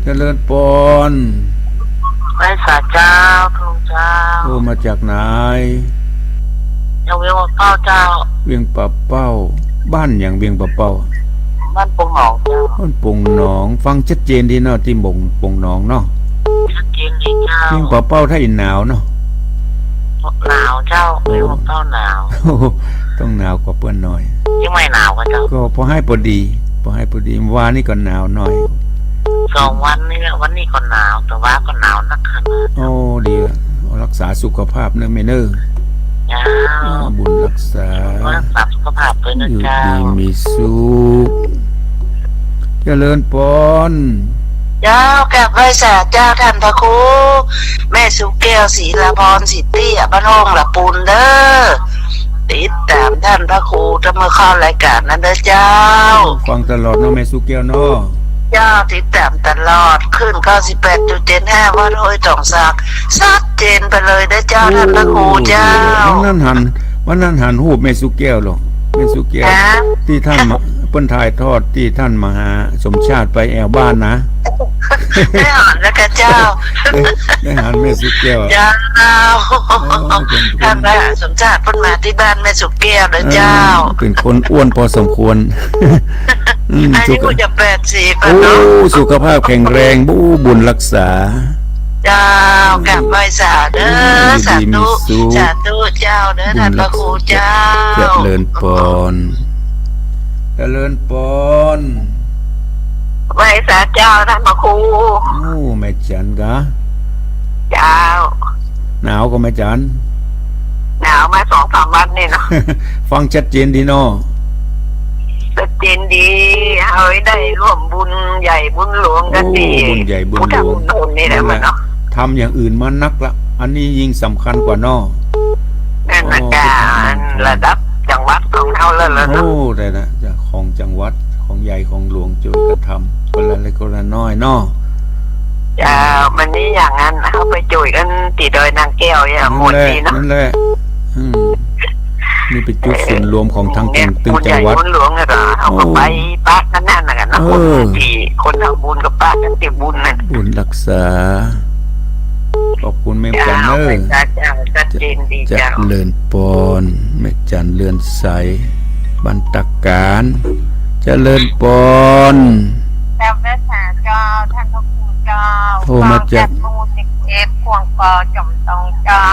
เจริญพร ไว้สาเจ้าพระเจ้า โทรมาจากไหน ยังเวียงว่าเป้าเจ้า เวียงป่าเป้า บ้านอย่างเวียงป่าเป้า บ้านปงหนองเจ้า บ้านปงหนอง ฟังชัดเจนดีเนาะที่ปงหนองเนาะ ชัดเจนดีเจ้า เวียงป่าเป้าถ้าอินหนาวเนาะ หนาวเจ้าเวียงว่าเป้าหนาว โอ้โหต้องหนาวกว่าเพื่อนหน่อย ยังไม่หนาวกันเจ้า ก็พอให้พอดีวานนี่ก็หนาวหน่อย 2 วันนี่แหละวันนี้ก็หนาวแต่ว่าก็หนาวนักขนาด โอ้ดีละรักษาสุขภาพเนอะแม่เนอะ เจ้า บุญรักษา รักษาสุขภาพด้วยนะ อยู่ เจ้า ดีมีสุขเจริญพร เจ้ากับไว้สาเจ้าท่านพระครูแม่สุแก้วศรีละพรสิทธิบ้านห้องละปูนเด้อติดตามท่านพระครูจะมาเข้ารายการนั้นเด้อเจ้า ฟังตลอดเนาะแม่สุแก้วเนาะ เจ้าติดตามตลอดขึ้น 98.75 วัดห้วยตองสักชัดเจนไปเลยเด้อเจ้าท่านพระครูเจ้า วันนั้นหันหูปแม่สุแก้วหรอกแม่สุแก้ว นะ ที่ท่านมาเปิ้นถ่ายทอดที่ท่านมหาสมชาติไปแอวบ้านนะ ได้อ่านแล้วกันเจ้า ได้หันแม่สุแก้ว เจ้าท่านพระสมชาติเพิ่นมาที่บ้านแม่สุแก้วเด้อเจ้า เป็นคนอ้วนพอสมควร อัน สุ นี้ ข กูจะ80 โอ้ เนาะ สุขภาพแข็งแรงบุญรักษา เจ้ากลับไหว้สาเด้อสาธุ ดีมีสุข สาธุเจ้าเด้อท่านพระครูเจ้า เจริญพรเจริญพร ไหว้สาเจ้าท่านพระครู โอ้แม่จันกะ เจ้า หนาวก็แม่จัน หนาวมา2-3 วันนี่เนาะ ฟังชัดเจนดีเนาะ ชัดเจนดีเอาไว้ได้ร่วมบุญใหญ่บุญหลวงกันดี โอ้บุญใหญ่บุญหลวง พุทธบุญโนนนี่แหละมันเนาะ ทำอย่างอื่นมานักละ อันนี้ยิ่งสำคัญกว่าเนาะ นั่นนะการระดับจังหวัดของเราแล้วล่ะ โอ้ เนาะ ได้นะจะของจังหวัดของใหญ่ของหลวงช่วยกันทำคนละเล็กคนละน้อยเนาะ เจ้ามันนี้อย่างนั้นเอาไปจุยกันตีดอยนางแก้วอย่างหมดดีเนาะ นั่นแหละอืมนี่เป็นจุดส่วนรวมของทั้ง เนี่ย ตึง บุญ จั ให ง ญ่ หวัด บุญหลวงอะก็เอาก็ไปปากกันนั่นนะกันนะ เอ คน อ ที่คนทำบุญกับปากกันติบุญนั่น บุญรักษา ขอบคุณแม่จั เจ้าน เนอ เป็นเจ้าชัดเจนดี จะ เจ้า เลื่อนปอนแม่จันเลื่อนใสบรรตการเจะเลื่อนปอน แล้วแม่สาเจ้าท่านพระครูเจ้า โทรมาจาก มูติเอฟพวงปอจอมตองเจ้า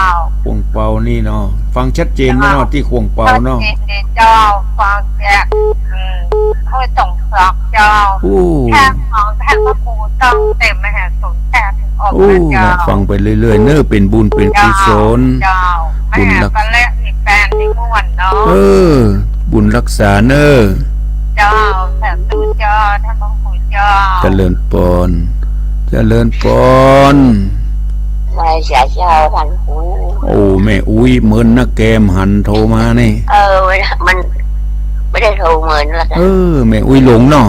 ควงเปานี่เนาะฟังชัดเจนไหมเนาะที่ควงเปาเนาะ เจนเจ้าฟังแจกห้วยตองสักเจ้า โอ้ แค่ของท่านพระครูต้องเต็มมหาสมแทนออก โอ้ มาเจ้า ฟังไปเรื่อยๆเนอะเป็นบุญเป็นกุศล เจ้า บุญ แม่ รัก ก็และมีแฟนที่ม่วนเนาะ เออ บุญรักษาเนอะ เจ้าแสนดูเจ้าท่านพระครูเจ้า เจริญปอนเจริญปอน ไหว้สาเจ้าท่านคุณ โอ้แม่อุ้ยเหมือนนักแกมหันโทรมานี่ มันไม่ได้โทรเหมือนละ เออแม่อุ้ยหลงเนาะ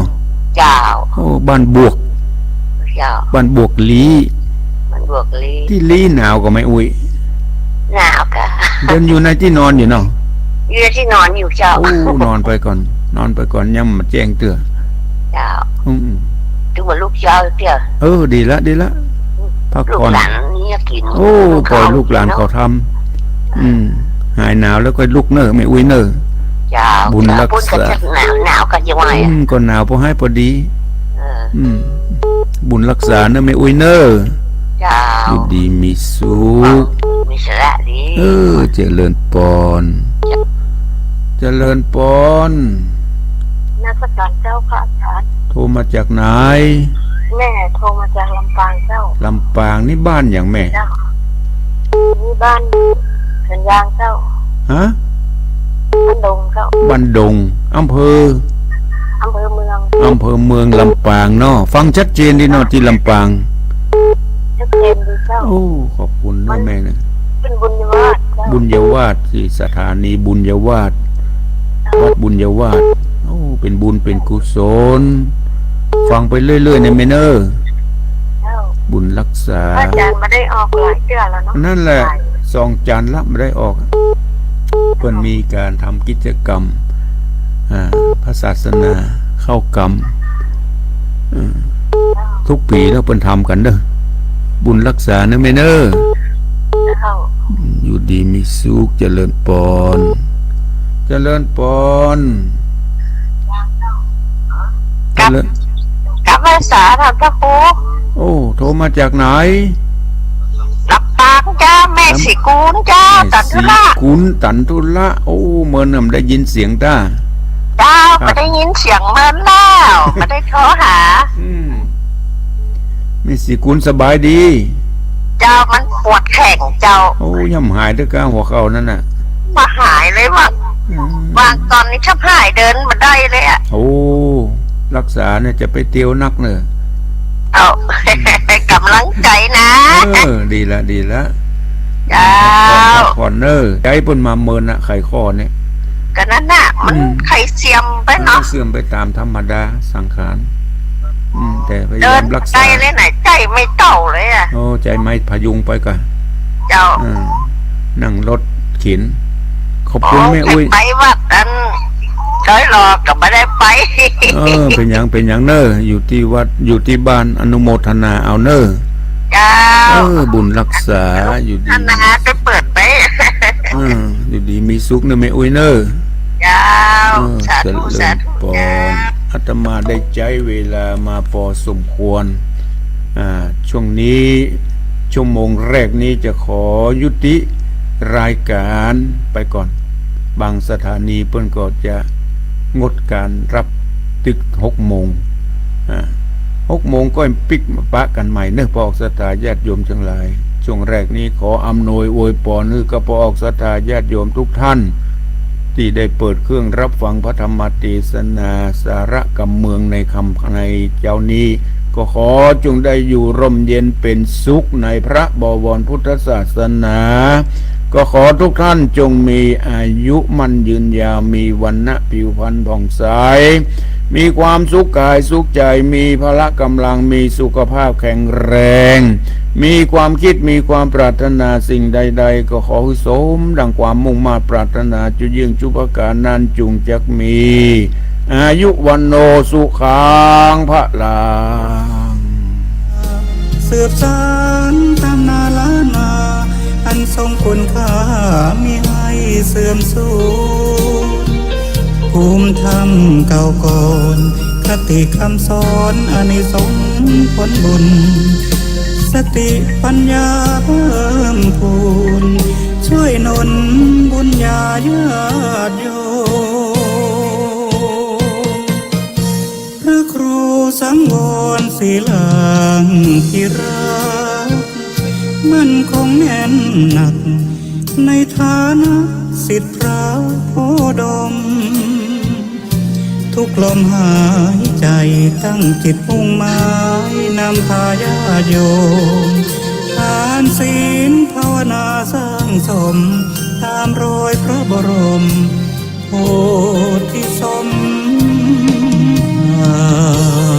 เจ้า โอ้บ้านบวก เจ้า บ้านบวกลี มันบวกลี ที่ลีหนาวก็ไม่อุ้ย หนาวค่ะ เดินอยู่ในที่นอนอยู่เนาะ อยู่ในที่นอนอยู่เจ้า โอ้นอนไปก่อน นอนไปก่อนย่ำมาแจ้งเตือ เจ้า อืม ถึงว่าลูกเจ้าเจ้า เออดีละพัก ลูก ผ่อน หลานนี่กิน โอ้ปล่อยลูกหลานเขาทำหายหนาวแล้วก็ลุกเนอะไม่อุ้ยเนอะ เจ้า บุญรักษา พูดกันหนาวกันยังไง ก็หนาวพอให้พอดี เออ บุญรักษาเนอะไม่อุ้ยเนอะ เจ้า อยู่ดีมีสุข มีสระดี เจริญปอนเจริญปอน นักสการเจ้าพระอาจารย์ โทรมาจากไหน แม่โทรมาจากลำปางเจ้า ลำปางนี่บ้านอย่างแม่ เจ้านี่บ้านสัญญางเจ้า ฮะ บ้านดงเจ้า บ้านดงอำเภอ อำเภอเมือง อำเภอเมืองลำปางเนาะฟังชัดเจนดีเนาะที่ลำปาง ชัดเจนดีเจ้า โอ้ขอบคุณนะแม่นะ เป็นบุญยวาสเจ้า บุญยวาสที่สถานีบุญยวาสวัดบุญยวาสโอ้เป็นบุญเป็นกุศล ฟังไปเรื่อยๆในเมเนอร์ เจ้า บุญรักษา อาจารย์มาได้ออกหลายเดือนแล้วเนาะ นั่นแหละ2 จานละไม่ได้ออกเพิ่นมีการทำกิจกรรมพระศาสนาเข้ากรรมทุกปีแล้วเพิ่นทำกันเด้อบุญรักษาเนอะแม่เนอ เจ้า อยู่ดีมีสุขเจริญปอนเจริญปอนเจริญ กับภาษาท่านพระครู โอ้โทรมาจากไหน ลำปางจ้าแม่สิกูลจ้าตัด สี ละ คุณตันทุละโอ้เมื่อนำได้ยินเสียงต้า เจ้าไม่ได้ยินเสียงเมินแล้วไม่ได้โทรหา มีสีคุณสบายดี เจ้ามันปวดแข้งเจ้า โอ้ย่ำหายด้วยก้าหัวเข่านั่นน่ะ มาหายเลยว่างบางตอนนี้ชับหายเดินมาได้เลยอ่ะ โอ้รักษาเนี่ยจะไปเตียวนักเนอะ เอา กำลังใจนะ ดีละดีละ เจ้า คอนเนอร์ใจเปิ้นมาเมินอะไขข้อเนี่ย ก็นั่นน่ะมันไข่เสียมไปเนาะ เสื่อมไปตามธรรมดาสังขารแต่พยา เดิ ยาน มรัก ใจ ษา เลยไหนใจไม่เต่าเลยอ่ะ โอ้ใจไม่พยุงไปก่อน เจ้า นั่งรถเข็นขอบคุณแม่ โ อุ้ย ไปวัดอันร้อยหลอกก็ไม่ได้ไป เป็นอย่างเนออยู่ที่วัดอยู่ที่บ้านอนุโมทนาเอาเนอ เจ้า บุญรักษาอยู่ดี ธนาจะเปิดไป อยู่ดีมีสุขเนอะแม่อุ้ยเนอ เจ้าสา เจ ธุ ริ สา ญ ธุ พ เจ้าร อาตมาได้ใจเวลามาพอสมควรช่วงนี้ชั่วโมงแรกนี้จะขอยุติรายการไปก่อน บางสถานีเพิ่นก็จะงดการรับตึก6 โมง6 โมงก็ปิกมาปะกันใหม่เนื้อพอออกสถาญาติโยมทั้งหลายช่วงแรกนี้ขออำนวยอวยพรให้กับพอออกสถาญาติโยมทุกท่านที่ได้เปิดเครื่องรับฟังพระธรรมเทศนาสาระกำเมืองในคำในเจ้านี้ก็ขอจงได้อยู่ร่มเย็นเป็นสุขในพระบวรพุทธศาสนาก็ขอทุกท่านจงมีอายุมั่นยืนยาวมีวรรณะผิวพรรณผ่องใสมีความสุขกายสุขใจมีพละกำลังมีสุขภาพแข็งแรงมีความคิดมีความปรารถนาสิ่งใดๆก็ขอให้สมดังความมุ่งมา่ปรารถนาจุยิ่งจุปการนันจุงจักมีอายุวันโนสุขังพระลัง สืบสานตำนาล้านนาอันทรงคุณค่ามีให้เสื่อมสูญภูมิธรรมเก่าก่อนคติคำสอนอานิสงส์ผลบุญสติปัญญาเพิ่มพูนช่วยหนุนบุญญาญาติโยมพระครูสังวรศิลางที่รักมั่นคงแน่นหนักในฐานะศิษย์พระโพดมทุกลมหายใจตั้งจิตมุ่งหมายนำพาญาติโยมทานศีลภาวนาสร้างสมตามรอยพระบรมโพธิสมภาร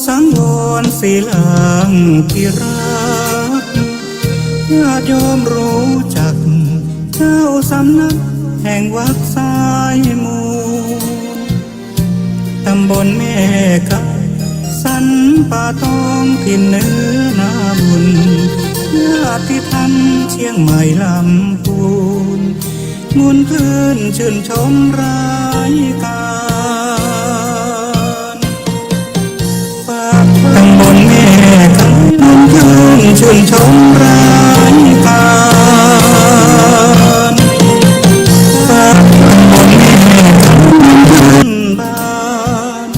สังวรศิลางที่รักญาติโยมรู้จักเจ้าสำนักแห่งวัดสายมูลตำบลแม่กะสันป่าตองถิ่นเนื้อนาบุญ ญาติธรรมเชียงใหม่ลำพูนมวลคลื่นชื่นชมรายการฝากตำบลแม่คำมวลคลื่นชื่นชมรายการฝากตำบลแม่คำขึ้นบ้าน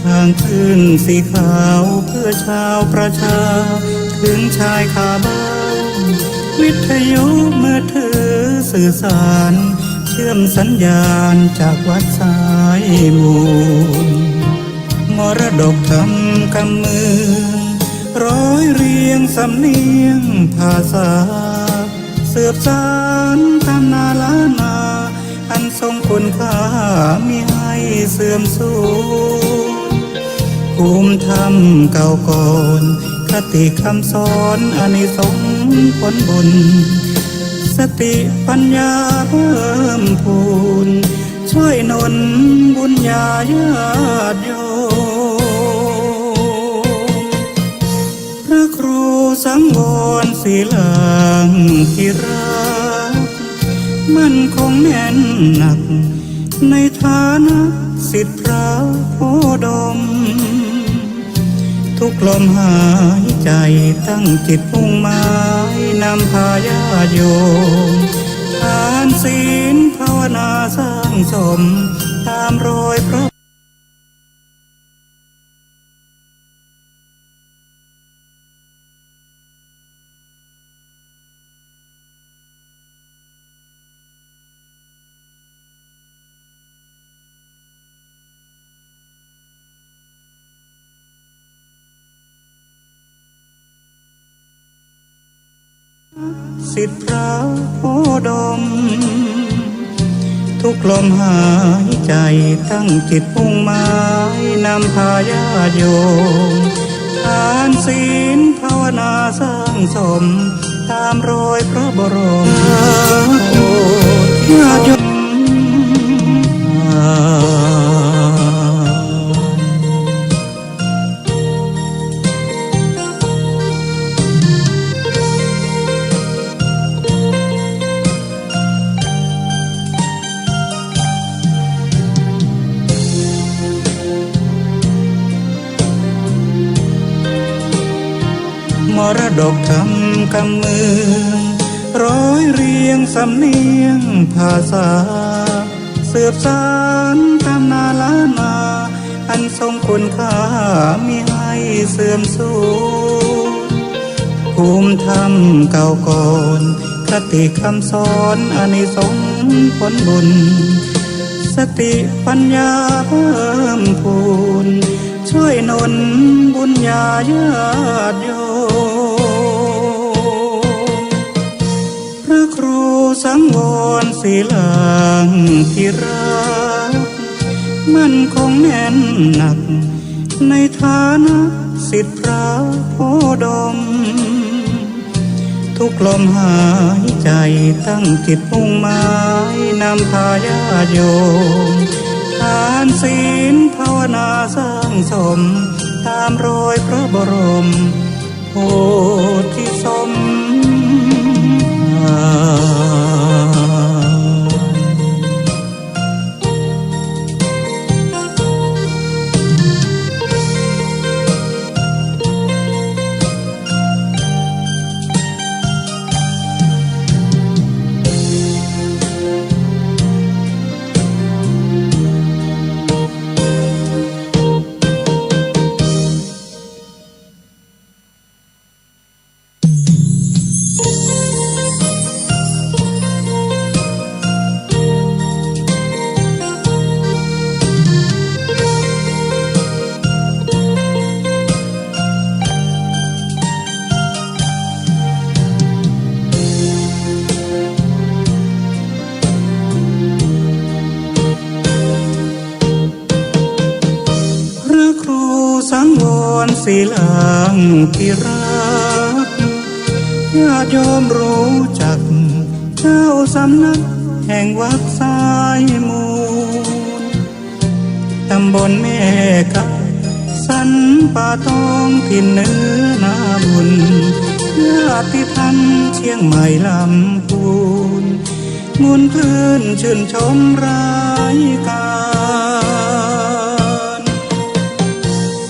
ทางขึ้นสีขาวเพื่อชาวประชาถึงชายคาบ้านวิทยุมือถือสื่อสารเชื่อมสัญญาณจากวัดสายมูลมรดกธรรมกำเมืองร้อยเรียงสำเนียงภาษาสืบสานตำนานล้านนาอันทรงคุณค่ามิให้เสื่อมสูญภูมิธรรมเก่าก่อนคติคำสอนอานิสงส์ผลบุญสติปัญญาเพิ่มพูนช่วยหนุนบุญญาญาติโยมพระครูสังวรศิลางที่รักมั่นคงแน่นหนักในฐานะศิษย์พระโพดมทุกลมหายใจตั้งจิตมุ่งหมายนำพาญาติโยมทานศีลภาวนาสร้างสมตามรอยพระสิทธิพระโพดมทุกลมหายใจตั้งจิตมุ่งหมายนำพาญาติโยมทานศีลภาวนาสร้างสมตามรอยพระบรมโอษฐ์ญาติโยมมรดกธรรมกำเมืองร้อยเรียงสำเนียงภาษาสืบสานตำนานล้านนาอันทรงคุณค่ามิให้เสื่อมสูญภูมิธรรมเก่าก่อนคติคำสอนอานิสงส์ผลบุญสติปัญญาเพิ่มพูนช่วยหนุนบุญญาญาติโยมพระครูสังวรศิลางที่รักมั่นคงแน่นหนักในฐานะศิษย์พระโพดมทุกลมหายใจตั้งจิตมุ่งหมายนำพาญาติโยมทานศีลภาวนาสร้างสมตามรอยพระบรมโพธิสมภารสังวรศิลางที่รักญาติโยมรู้จักเจ้าสำนักแห่งวัดสายมูลตำบลแม่กะสันป่าตองถิ่นเนื้อนาบุญ ญาติธรรมเชียงใหม่ลำพูนมวลคลื่นชื่นชมรายการ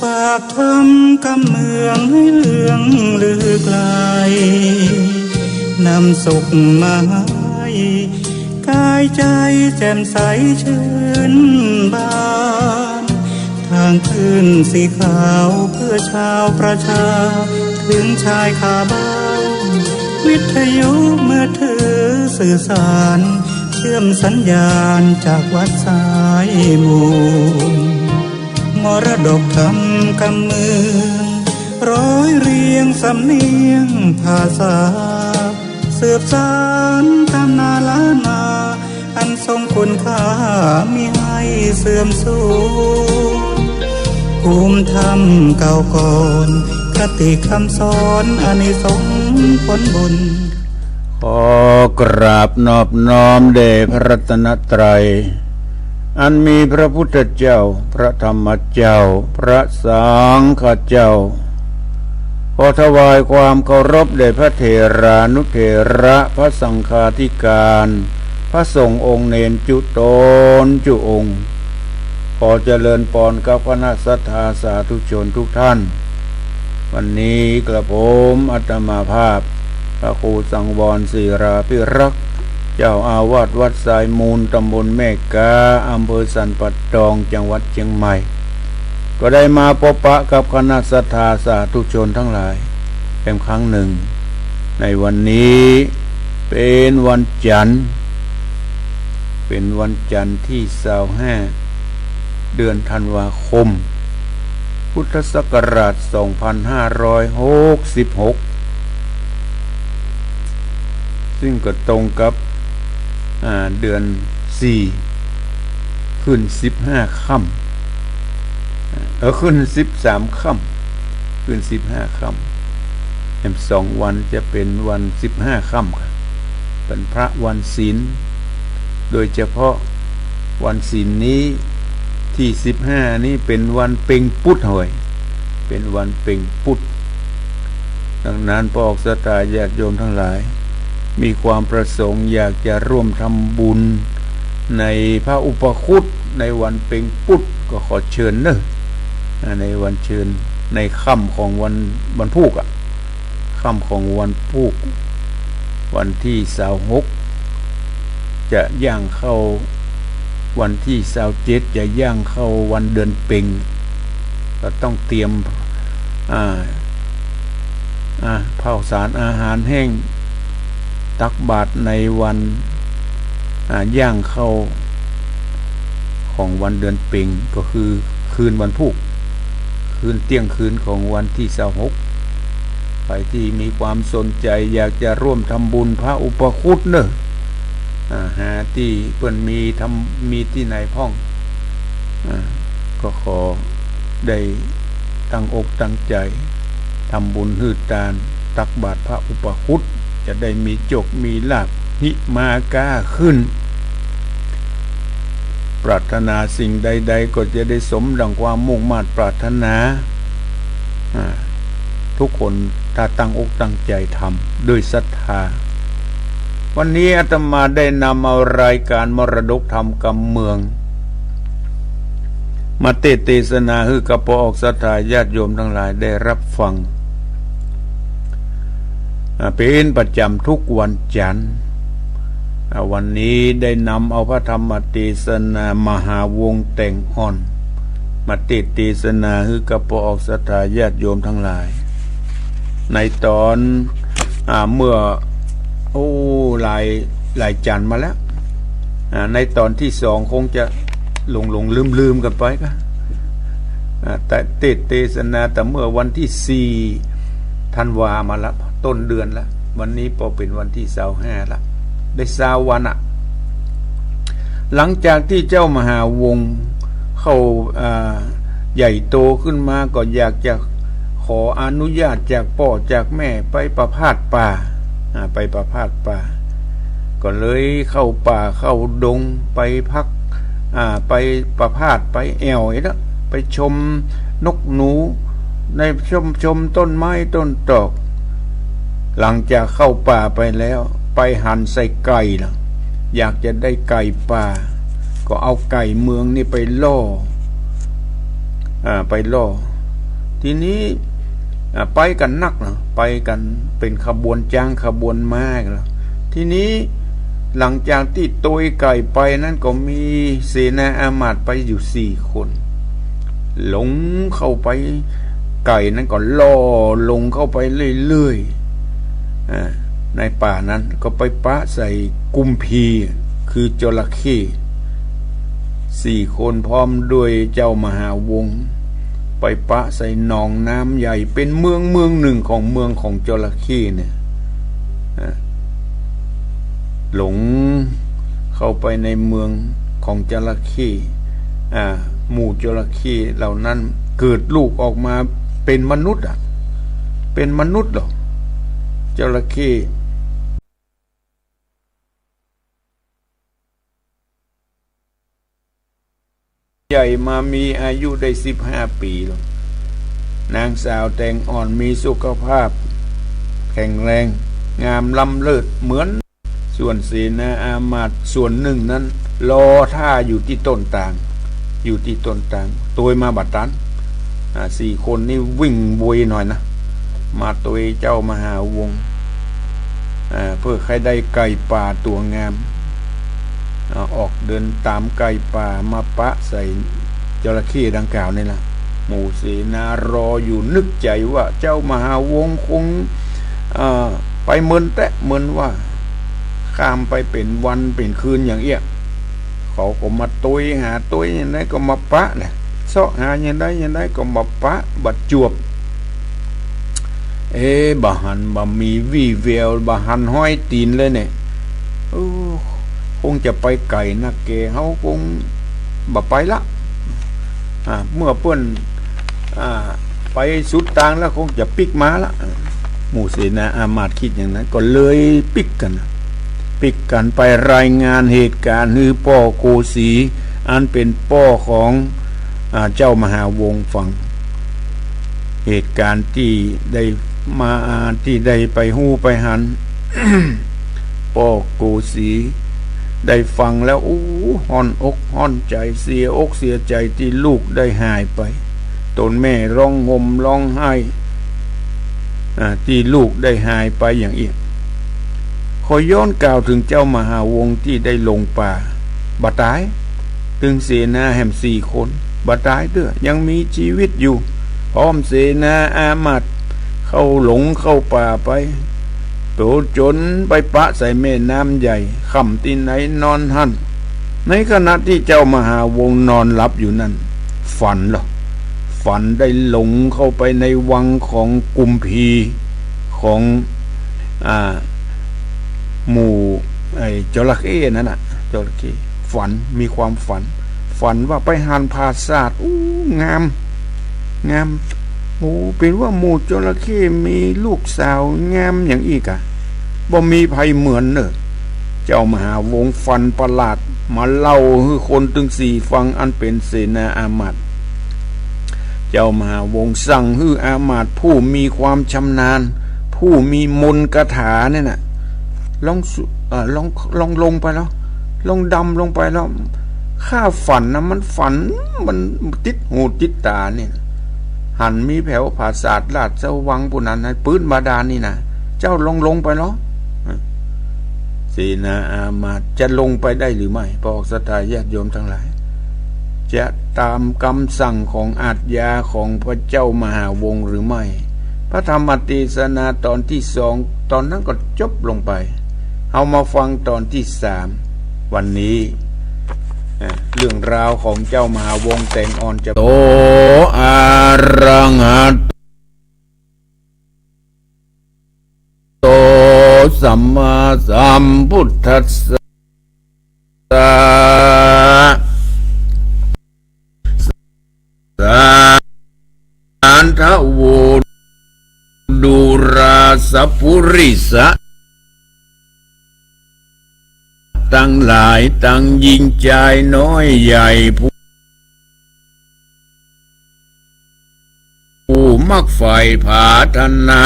ฝากทำกำเมืองให้เลืองลือไกลนำสุขมาให้กายใจแจ่มใสชื่นบานทางขึ้นสีขาวเพื่อชาวประชาถึงชายคาบ้านวิทยุเมื่อถือสื่อสารเชื่อมสัญญาณจากวัดสายมูลมรดกธรรมกำเมืองร้อยเรียงสำเนียงภาษาสืบสานตำนานล้านนาอันทรงคุณค่ามิให้เสื่อมสูญภูมิธรรมเก่าก่อนคติคำสอนอานิสงส์ผลบุญขอกราบนอบน้อมแด่พระรัตนตรัยอันมีพระพุทธเจ้าพระธรรมเจ้าพระสังฆเจ้าขอถวายความเคารพแด่พระเถรานุเถระพระสังฆาธิการพระสงฆ์องค์เนรจุตนจุองค์ขอเจริญพรกับคณะสัทธาสาธุชนทุกท่านวันนี้กระผมอาตมาภาพพระครูสังวรศิราภิรักษ์เจ้าอาวาสวัดสายมูลตำบลแม่กาอำเภอสันปัดตองจังหวัดเชียงใหม่ก็ได้มาพบปะกับคณะสัทธาสาธุชนทั้งหลายเป็นครั้งหนึ่งในวันนี้เป็นวันจันทร์ที่25เดือนธันวาคมพุทธศักราช2566ซึ่งก็ตรงกับเดือน4ขึ้น15ค่ำขึ้น13ค่ำขึ้น15ค่ำ2 วันจะเป็นวัน15ค่ำครับเป็นพระวันศีลโดยเฉพาะวันศีลนี้ที่15นี้เป็นวันเพ็งปุถหวยเป็นวันเพ็งปุถดังนั้นพระออกศรัทธาญาติโยมทั้งหลายมีความประสงค์อยากจะร่วมทำบุญในพระอุปคุตในวันเพ็งปุถก็ขอเชิญเนอะในวันเชิญในค่ำของวันพุธค่ำของวันพุธวันที่26จะย่างเข้าวันที่27จะย่างเข้าวันเดือนเพ็งก็ต้องเตรียมข้าวสารอาหารแห้งตักบาตรในวันย่างเข้าของวันเดือนเพ็งก็คือคืนวันพุธคืนเที่ยงคืนของวันที่26ใครที่มีความสนใจอยากจะร่วมทำบุญพระอุปคุตเนอะหาที่เพิ่นมีที่ไหนพ้องก็ขอได้ตั้งอกตั้งใจทำบุญหืดตานตักบาตรพระอุปคุตจะได้มีโชคมีลาภหิมาก้าขึ้นปรารถนาสิ่งใดๆก็จะได้สมดังความมุ่งมั่นปรารถนาทุกคนถ้าตั้งอกตั้งใจทำด้วยศรัทธาวันนี้อาตมาได้นำเอารายการมรดกธรรมกำเมืองมาเทศนาให้กับพระออกศรัทธาญาติโยมทั้งหลายได้รับฟังเป็นประจำทุกวันจันทร์วันนี้ได้นำเอาพระธรรมเทศนามหาวงแต่งอ่อนมาเทศนาให้กับพระออกศรัทธาญาติโยมทั้งหลายในตอนเมื่อหลายจันทร์มาแล้วในตอนที่2คงจะหลงลืมกันไปก็แต่เทศนาแต่เมื่อวันที่4ธันวามาแล้วต้นเดือนแล้ววันนี้พอเป็นวันที่25แล้วได้20วันหลังจากที่เจ้ามหาวงเข้าใหญ่โตขึ้นมาก็อยากจะขออนุญาตจากพ่อจากแม่ไปประพาสป่าก็เลยเข้าป่าเข้าดงไปพักไปประพาสไปแอวแล้วไปชมนกหนูในชมต้นไม้ต้นตอก หลังจากเข้าป่าไปแล้วไปหั่นใส่ไก่ล่ะอยากจะได้ไก่ป่าก็เอาไก่เมืองนี่ไปล่อทีนี้ไปกันนักนะไปกันเป็นขบวนจ้างขบวนม้าแล้วทีนี้หลังจากที่ตุยไก่ไปนั้นก็มีเสนาอามาตย์ไปอยู่4 คนหลงเข้าไปไก่นั้นก็ล่อลงเข้าไปเรื่อยๆในป่านั้นก็ไปปะใส่กุมพีคือจระเข้4 คนพร้อมด้วยเจ้ามหาวงศ์ไปปะใส่หนองน้ำใหญ่เป็นเมืองหนึ่งของเมืองของจระเข้เนี่ยหลงเข้าไปในเมืองของจระเข้หมู่จระเข้เหล่านั้นเกิดลูกออกมาเป็นมนุษย์เป็นมนุษย์หรอจระเข้ใหญ่มามีอายุได้15 ปีแล้วนางสาวแตงอ่อนมีสุขภาพแข็งแรงงามล้ำเลิศเหมือนส่วนเสนาอามาตย์ส่วนหนึ่งนั้นรอท่าอยู่ที่ต้นตางตัวมาบัดตัน4 คนนี่วิ่งบวยหน่อยนะมาตัวเจ้ามหาวงศ์เพื่อใครได้ไก่ป่าตัวงามออกเดินตามไก่ป่ามาปะใส่จระเข้ดังกล่าวนี่ล่ะหมู่เสนารออยู่นึกใจว่าเจ้ามหาวงศ์คงไปเมินว่าข้ามไปเป็นวันเป็นคืนอย่างเอี้ยเขาก็มาตุยหาตุยอย่างไรก็มาปะเนี่ยเสาะหาอย่างไรก็มาปะบัดจวบบะหันบะมีวีเวลบะหันห้อยตีนเลยเนี่ยคงจะไปไก่นักเกเขาคงบ่ไปละเมื่อเปิ้นไปสุดทางแล้วคงจะปิกมาละหมู่เสนาอามาตย์คิดอย่างนั้นก็เลยปิกกันไปรายงานเหตุการณ์ฮือป้อโกสีอันเป็นป้อของเจ้ามหาวงศ์ฟังเหตุการณ์ที่ได้มาที่ได้ไปหู้ไปหัน ป้อโกสีได้ฟังแล้วห่อนอกห่อนใจเสียอกเสียใจที่ลูกได้หายไปตนแม่ร้องห่มร้องไห้ที่ลูกได้หายไปอย่างเอียดขอย้อนกล่าวถึงเจ้ามหาวงศ์ที่ได้ลงป่าบัดตายถึงเสนาแห่ม4 คนบัดตายเด้อยังมีชีวิตอยู่พร้อมเสนาอามาตย์เข้าหลงเข้าป่าไปโตจนไปปะใส่แม่น้ำใหญ่ค่ำที่ไหนนอนหันในขณะที่เจ้ามหาวงศ์นอนหลับอยู่นั้นฝันได้หลงเข้าไปในวังของกุมพีของหมู่จระเข้นั่นน่ะจระเข้มีความฝันว่าไปหานปราสาทงามเป็นว่าหมู่จระเข้มีลูกสาวงามอย่างอีกบ่มีภัยเหมือนเนอะเจ้ามหาวงศ์ฝันประหลาดมาเล่าให้คนถึง4 ฟังอันเป็นเสนาอามาตย์เจ้ามหาวงศ์สั่งให้อามาตย์ผู้มีความชำนาญผู้มีมนต์คาถาเนี่ยน่ะลองลงไปแล้วลองดำลงไปแล้วข้าฝันนะมันติดหูติดตาเนี่ยหันมีแผวผาศาสตร์ราชวังปุนั้นปืนบาดาลนี่นะเจ้าลงไปแล้วเสนาอามาตย์จะลงไปได้หรือไม่พวกศรัทธาญาติโยมทั้งหลายจะตามคำสั่งของอาทยาของพระเจ้ามหาวงศ์หรือไม่พระธรรมเทศนาตอนที่2ตอนนั้นก็จบลงไปเอามาฟังตอนที่3วันนี้เรื่องราวของเจ้ามหาวงศ์แตงอ่อนจะโตอะระหะโตสัมมาสัมพุทธัสสะสันทโวดุราสัพพุริสะตั้งหลายตั้งยิ่งใจน้อยใหญ่ผู้มักใฝ่ผาธนา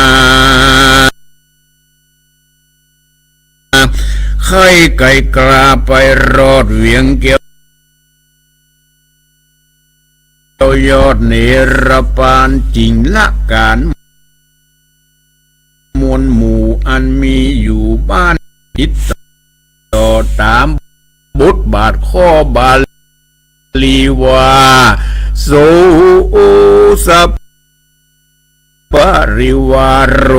ข่ไก่กราไปรอดเวียงเกี่ยวยอดเนรปานจริงละการมวลหมู่อันมีอยู่บ้านอิตต่อตามบทบาทข้อบาลีว่าโสสัพปริวารโร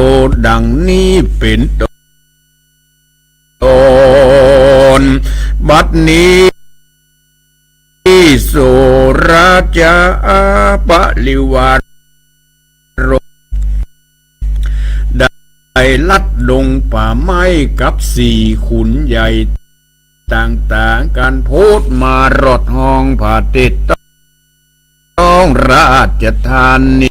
ดังนี้เป็นต้นบัดนี้โสราชาปริวารโรได้ลัดดงป่าไม้กับสี่ขุนใหญ่ต่างๆการโพธมารอดห้องผ่าติดต้องราชธานี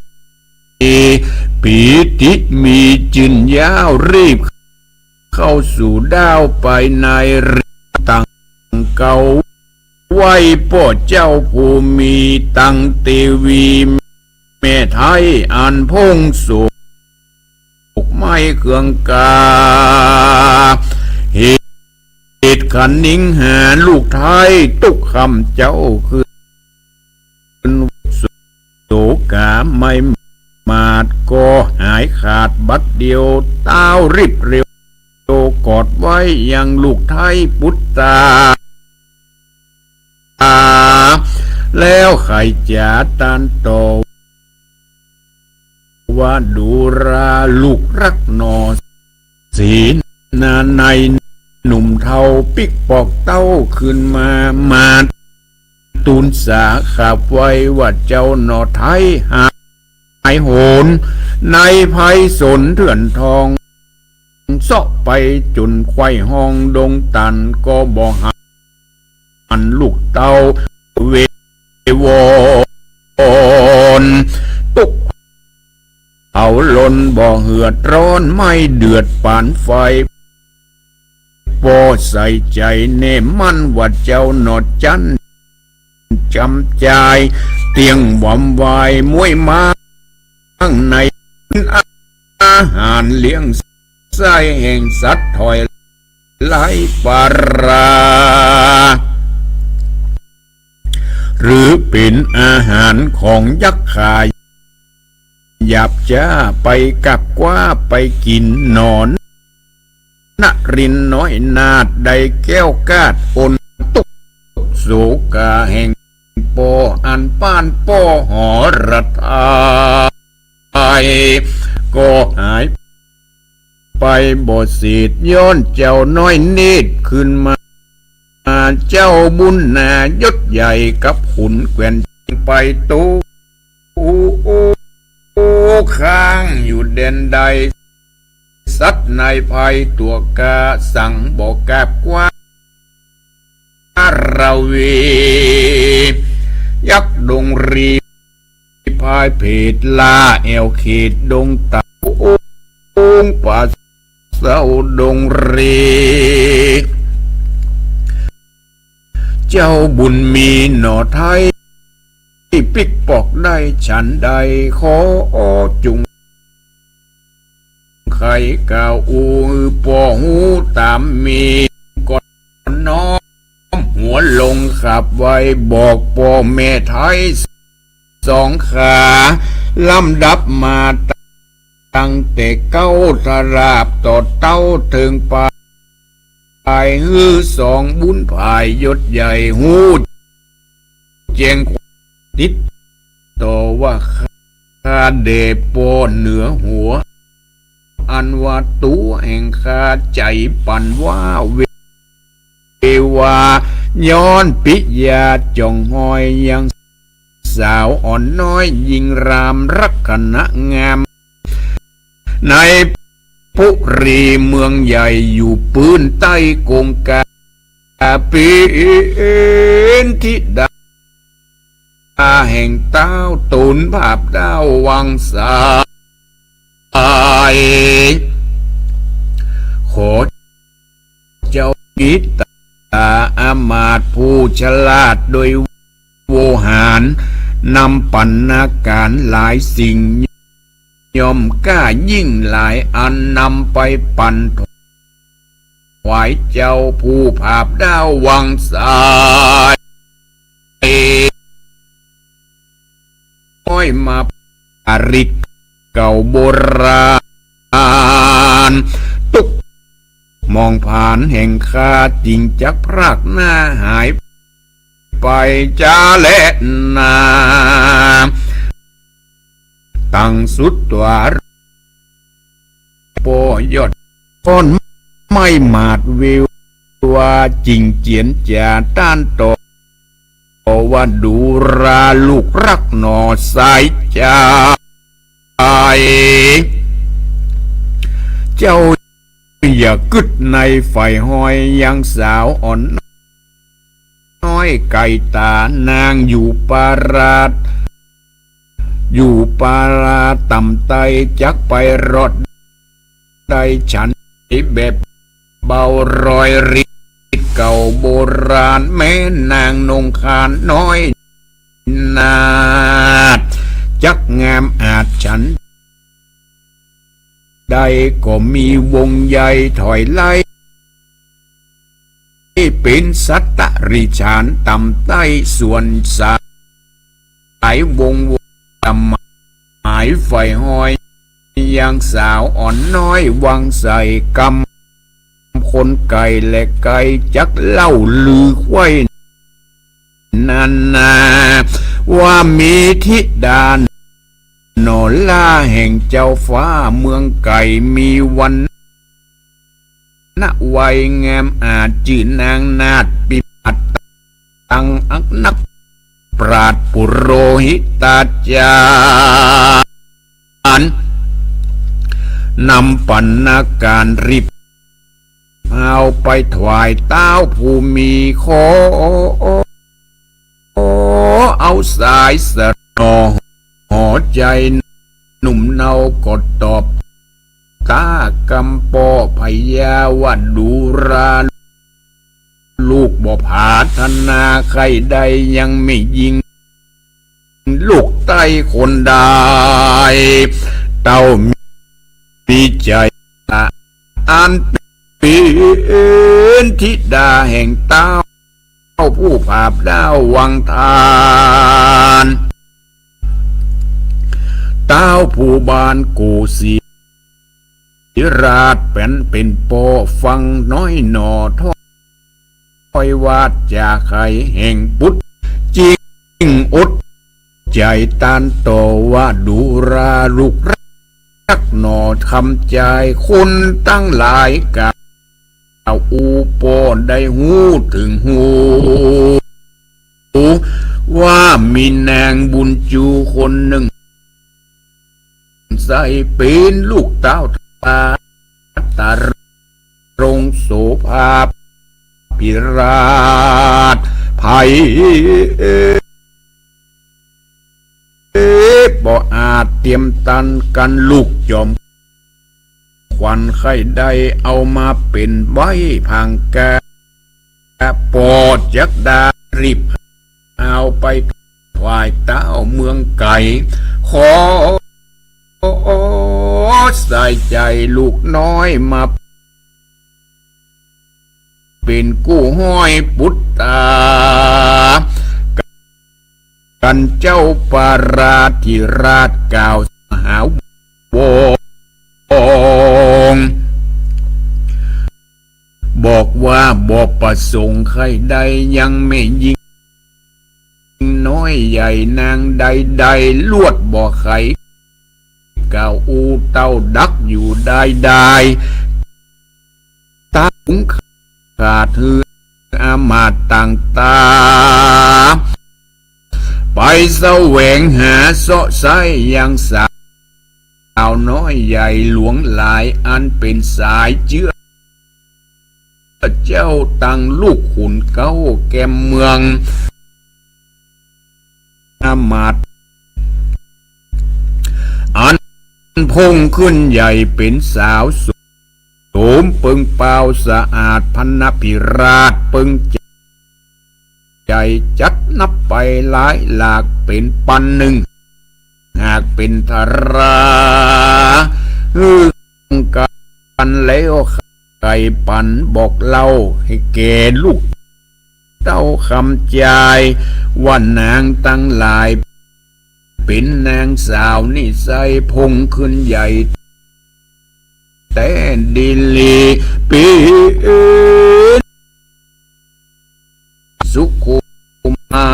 ปีติมีจินยาวรีบเข้าสู่ดาวไปในตังเก่าไว้พ่อเจ้าภูมิตังเตวีแม่ไทยอันพงโศกไม่เครื่องกาเหตุขันนิงหาลูกไทยตุกคำเจ้าคือโศกาไม่มาดก็หายขาดบัดเดียวเต้าริบเร็วกอดไว้ยังลูกไทยพุทธาแล้วใครจะตันโตว่าดูราลูกรักนอศีนาในหนุ่มเทาปิกปอกเต้าขึ้นมาตูนสาขับไว้ว่าเจ้าหนอไทยหายโหนในภัยสนเถื่อนทองเสาะไปจนไขว้ห้องดงตันก็บ่หันลูกเต้าเววอนตุกเอาลนบ่เหือดร้อนไม่เดือดปานไฟบ่ใส่ใจเนมันว่าเจ้าหนอดจันจำใจเตียงบ่มวายมวยมาข้างในอาหารเลี้ยงไส้แห่งสัตว์ถอยไหลปาราหรือเป็นอาหารของยักษ์ขายหยาบจ้าไปกับกว่าไปกินนอนนรินน้อยนาดได้แก้วกาดอนตุกโสกาแห่งปออันป้านปอหอระทายก็หายไปบ่สีดย้อนเจ้าน้อยนิดขึ้นมาเจ้าบุญนายศใหญ่กับขุนแกวนไปตู้ข้างอยู่เด่นใดสัตว์ในภัยตัวกาสั่งบอกแกบกว่าราวียักษ์ดงรีพายเพดลาแอวเขตดงตาองป่าเศร้าดงรีเจ้าบุญมีหน่อไทยปิกปอกได้ฉันใดขอจุงไข่กาวอูปอหูตามมีก่อนน้อมหัวลงขับไว้บอกพ่อแม่ไทยสองขาลำดับมาตั้งแต่เก้าสราบต่อเต้าถึงปลายฮือสองบุญภายยศใหญ่หูเจียงติดต่อว่าข้าเดปอเหนือหัวอันว่าตัวแห่งข้าใจปั่นว่าเววาย้อนปิยาจองหอยยังสาวอ่อนน้อยยิงรามรักขณะงามในปุรีเมืองใหญ่อยู่ปืนใต้กงกาเป็นทิดาแห่งเต้าตุนภาพดาววังสายขอเจ้ากิตาอามาตผู้ฉลาดโดยโวหารนำปัญนาการหลายสิ่งยอมกล้ายิ่งหลายอันนำไปปั่น ไหวเจ้าผู้ภาพดาววังสายห้อยมาปาริกเก่าโบราณตุกมองผ่านแห่งคาจริงจักพรากหน้าหายไปจ้าและนาตั้งสุดตัวโปยอดก้อนไม่มาดวิวว่าจริงเจียนจ่าต้านต่อว่าดูราลูกรักหนอสายใจเจ้าอย่ากึดในไฟห้อยยังสาวอ่อนน้อยไก่ตานางอยู่ปาราดอยู่ปาราต่ำไตจักไปรอดได้ฉันแบบเบารอยริดเก่าโบราณแม่นางนงคานน้อยนาดจักงามอาจฉันได้ก็มีวงใหญ่ถอยไล่เป็นสัตตริชานต่ำใต้ส่วนสายวงตำหมายไฟห้อยยังสาวอ่อนน้อยวังใส่กำคนไก่และไก่จักเล่าลือไว้นานาว่ามีทิดานโนล่าแห่งเจ้าฟ้าเมืองไก่มีวันณวัยงามอาจจื่อนางนาฏปิปัตตังอักนักปราดปุโรหิตาจารย์นำปัณการริบเอาไปถวายเต้าผู้มีขอเอาสายสะรอหอใจหนุ่มเนากดตอบตากำปอพยาวัดดูราลูกบ่ผาธนาใครใดยังไม่ยิงลูกไต้คนใดเต้ามีใจอันเป็นธิดาแห่งเต้าผู้ภาพดาววังทานเต้าผู้บานกูสีราชเป็นโปฟังน้อยหนอท้อยวาดจาไขแห่งปุตจริงอดใจตานโตว่าดูราลูกรักหนอทำใจคนตั้งหลายกาเอาอูปอได้หูถึงหูว่ามีนางบุญจูคนหนึ่งใส่เป็นลูกเต้าตารงโสภาพิราชภัยบ่อาจเตรียมตันกันลูกจอมควันไข่ได้เอามาเป็นไว้พังแกปอดจักดาริบเอาไปถวายเต้าเมืองไก่ขอใส่ใจลูกน้อยมาเป็นกู้ห้อยปุตตากันเจ้าปาราธิราชกล่าวหาวงบอกว่าบอกประสงค์ใครใดยังไม่ยิงน้อยใหญ่นางใดลวดบ่ไขเก่าอูเต้าดักอยู่ได้ตาปุ้งขาดเถืออามาตต่างตาไปแสวงหาเสาะไส้ยังสาวน้อยใหญ่หลวงหลายอันเป็นสายเชื้อเจ้าตั้งลูกขุนเก้าแก้มเมืองอามาตอันพงขึ้นใหญ่เป็นสาวโสมปึงเปล่าสะอาดพันพิราชปึงใจจัดนับไปหลายหลากเป็นปันหนึ่งหากเป็นธารากันแล้วใค ไก่ปันบอกเล่าให้แก่ลูกเต้าคำใจว่านางตั้งหลายเป็นนางสาวนิสัยพงขึ้นใหญ่แต่ดิลีปีสุขุมา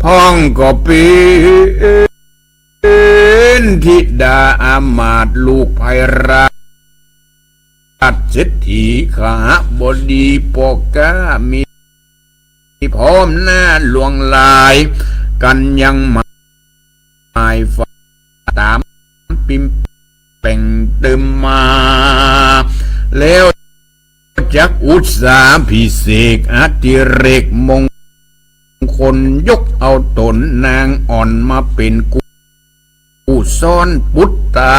พ้องก็เป็นธิดาอามาตย์ลูกไพราชเศรษฐีขาบดีปกามีพร้อมหน้าหลวงลายกันยังหมายฝ่าตามปิมเป่งเติมมาแล้วจักอุตสาพิเศษอติเรกมงคนยกเอาตนนางอ่อนมาเป็นกูซ้อนปุตตา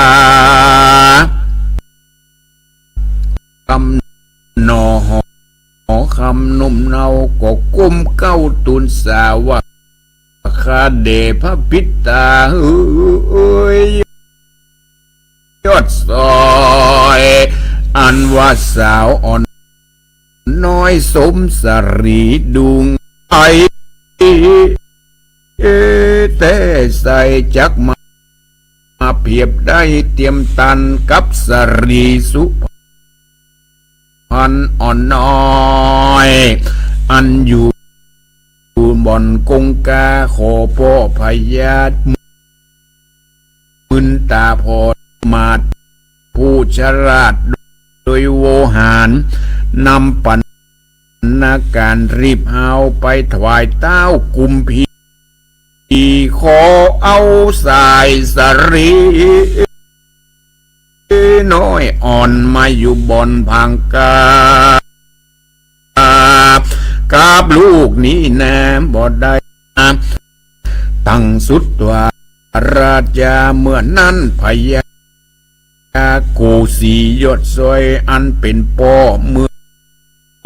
คำนอหอคำนุ่มเนาก็ก้มเก้าตุนสาวะคาเดพระพิตาเฮ้ยยอดซอยอันว่าสาวอ่อนน้อยสมสรีดุงไอแต่ใส่จักมาเพียบได้เตรียมตันกับสรีสุพันอ่อนน้อยอันอยู่บ่อนกงกาขอพ่อพยาธมึนตาพอมาดผู้ฉลาดโดยโวหารนำปัญนาการรีบเอาไปถวายเต้ากุมพีขอเอาสายสรีน้อยอ่อนมาอยู่บนพังกากับลูกนี้แน่บ่ได้ตั้งสุดว่าราชาเมื่อนั้นพยากูสียศซอยอันเป็นป่อเมื่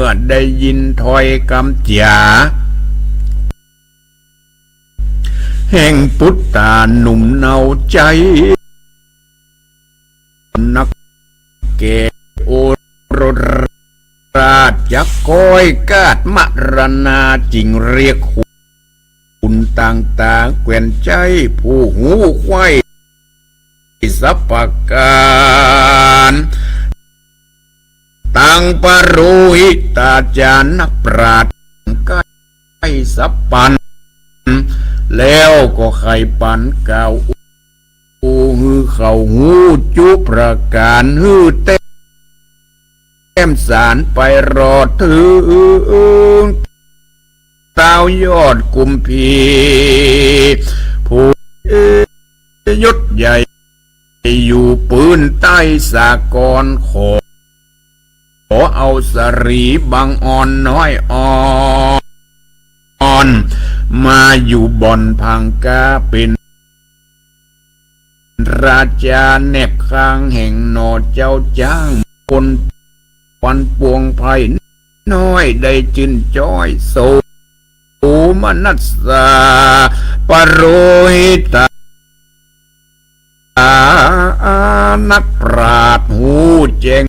อได้ยินถ้อยคำจ๋าแห่งปุตตาหนุ่มเนาใจนักเกโอรราชจะคอยกาดมรณาจิงเรียกคุณต่างๆแกวนใจผู้หูควายสัพพการตังปโรหิตาจารย์นักปราชญ์ใกล้สัพปันแล้วก็ไขปันเก่าฮือเขาหูจุประการฮือเต็มสารไปรอถือเต้ายอดกุมพีผู้ยศใหญ่อยู่ปืนใต้สากรขอเอาสรีบางอ่อนน้อยอ่อนมาอยู่บ่อนพังกาเป็นราชาแนบข้างแห่งนอเจ้าจ้างคนปันปวงไพรน้อยได้จินจ้อยโสมนัสสาปโรหิตานักปราชญ์หูแจง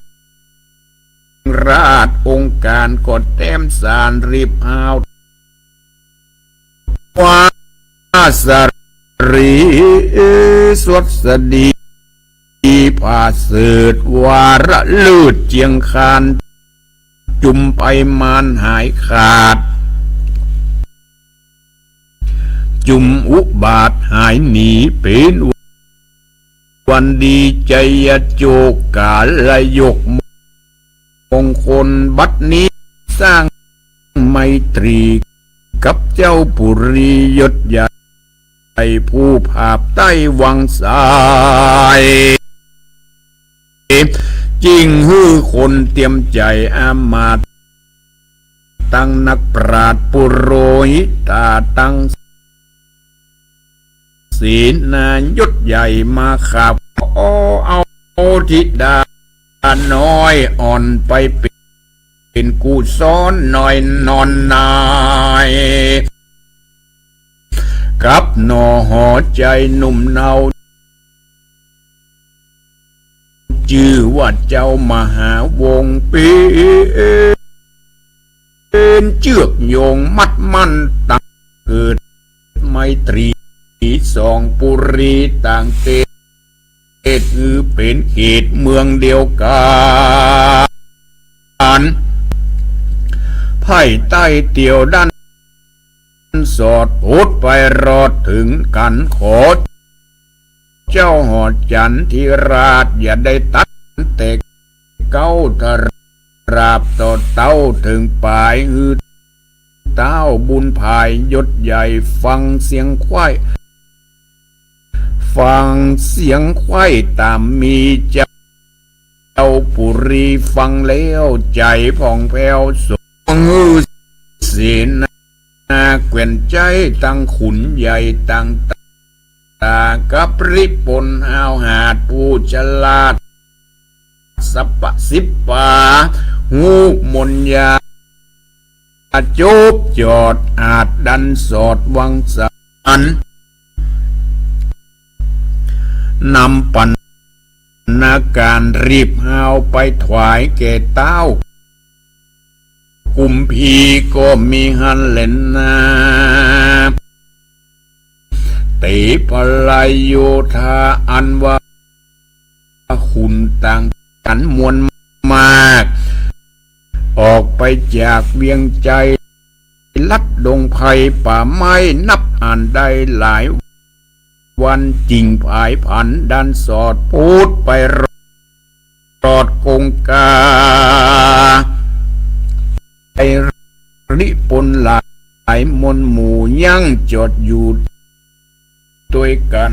ราชองค์การกดเต็มสารรีบเอาว่าสรีสวดสดีผาเสดวาระลืดเจียงคานจุมไปมานหายขาดจุมอุบาทหายหนีเป็นวันดีใจโจกกาลยกมงคลบัดนี้สร้างไมตรีกับเจ้าปุรียศใหญ่ผู้ภาพใต้วังสายจริงฮือคนเตรียมใจอามาตย์ตั้งนักปราชญ์ปุโรหิตาตั้งศีนายศใหญ่มาขับเอาธิดาน้อยอ่อนไปเป็นกูซ้อนน้อยนอนนายกับหนอหอใจหนุ่มเนา ชื่อว่าเจ้ามหาวงเป็นเชือกโยงมัดมั่นตั้งเกิดไมตรีสองปุรีต่างเตคือเป็นเขตเมืองเดียวกันไพ่ใต้เตียวด้านสอดพูดไปรอดถึงกันขอเจ้าหอดจันทิราชอย่าได้ตัดเตกเก้าทราบต่อเต้าถึงปลายเต้าบุญภายยศใหญ่ฟังเสียงควายตามมีเจ้าปุรีฟังแล้วใจผ่องแผ้วสงเสียนาเกวียนใจตั้งขุนใหญ่ตั้งตากับริปนหาวหาดผู้ฉลาดสัปสิบป่าหูมนยาจูบจอดอาจดันสอดวังสันนำปัญนาการรีบหาวไปถวายแก่เต้ากุมพีก็มีหันเล่นนาติพลายโยธาอันว่าคุณต่างกันมวลมากออกไปจากเวียงใจลัดดงไผ่ป่าไม้นับอ่านได้หลายวันจริงผายผันดันสอดพูดไปรอดกงกาไอริปนหลายมนหมู่ยั่งจดอยู่ด้วยกั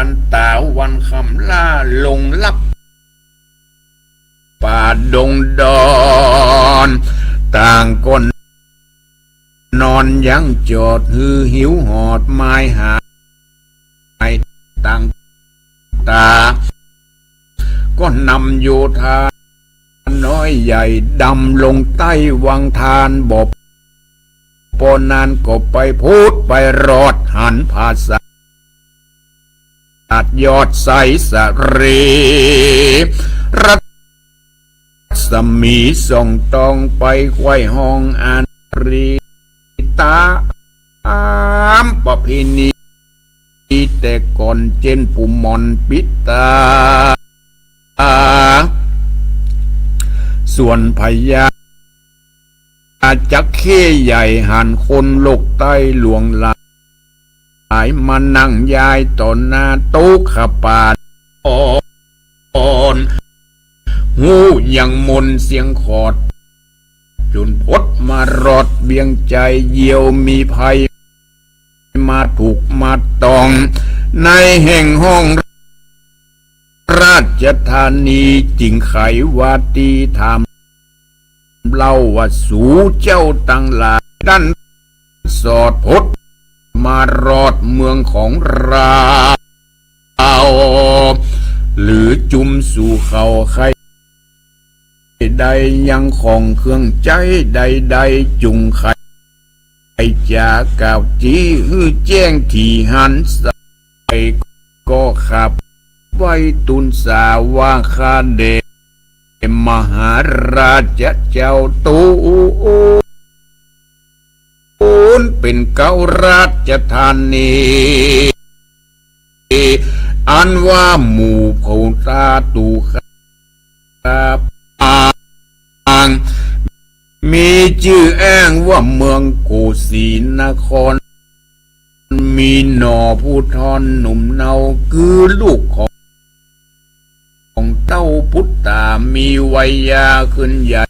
นตาวันคำล่าลงลับป่าดงดอนต่างคนนอนยังจอดหือหิวหอดไม้หาต่างตาก็นำโยธาน้อยใหญ่ดำลงใต้วังทานบบปนานก็ไปพูดไปรอดหันภาษาอาจยอดใสสรีรัศมีส่องตองไปไขว้ห้องอันรีตามประเพณีแต่ก่อนเจนปุ่มมอนปิตาส่วนพญาจักเข้ใหญ่หันคนโลกใต้หลวงหลายมานั่งยายต่อหน้าโต๊ะขปาดอ่อนหูยังมนเสียงขอดจุนพดมารอดเบียงใจเยียวมีภัยมาถูกมาตองในแห่งห้องราชธานีจริงไขวาตีถามเล่าว่าสูเจ้าตั้งหลายดันสอดพดมารอดเมืองของเราหรือจุมสู่เขาใครใดยังของเครื่องใจใดจุงไขจากกล่าวจี้ฮือแจ้งที่หันใส่ก็ขับไว้ตุนสาว่าคาเดมหาราชเจ้าตูนเป็นเก้าราชธานีอันว่าหมู่เผ่าตาตูครับมีชื่อแอ้งว่าเมืองโกสีนครมีหนอผู้ทอนหนุ่มเนาคือลูกของเต้าพุทธามีวัยยาขึ้นใหญ่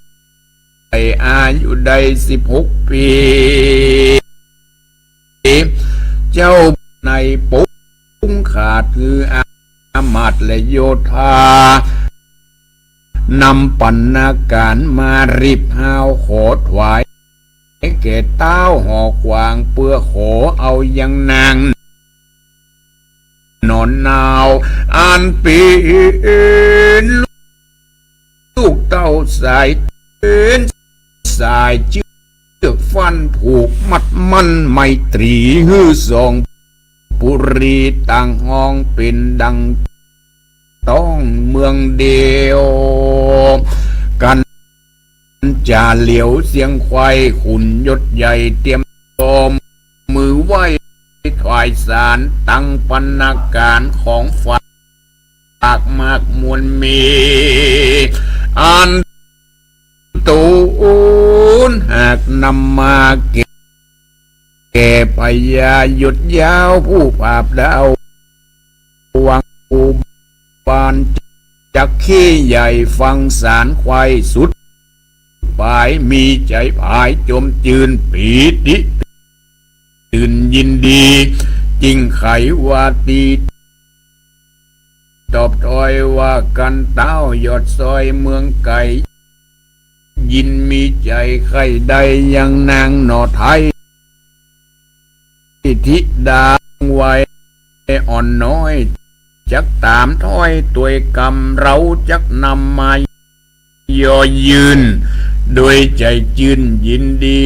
อายุได้16 ปีเจ้าในปุ้งขาดคืออามาตย์และโยธานำปัญนาการมารีบหาวขอถวายแก่เต้าหอควางเพื่อขอเอายังนางนอนนาวอันเป็นลูกเต้าสายเป็นสายเชือกฟันผูกมัดมันไมตรีฮือสองปุรีต่างห้องเป็นดัง ต้องเมืองเดียวกันจะเหลียวเสียงควายขุนยศใหญ่เตรียมตอมมือไหวถวายสารตั้งปนาการของฝากมากมวลมีอันตูนหากนำมาแก่พญาหยุดยาวผู้ปราบดาววังอุบานจักขี้ใหญ่ฟังสารควายสุดปลายมีใจผายจมจืนปีติตื่นยินดีจริงไขว่าตีตอบถอยว่ากันเต้ายอดซอยเมืองไก่ยินมีใจใครใดยังนางหนอไทยทิดาไว้อ่อนน้อยจักตามถ้อยตัวกำเราจักนำมาย่อยืนโดยใจจืนยินดี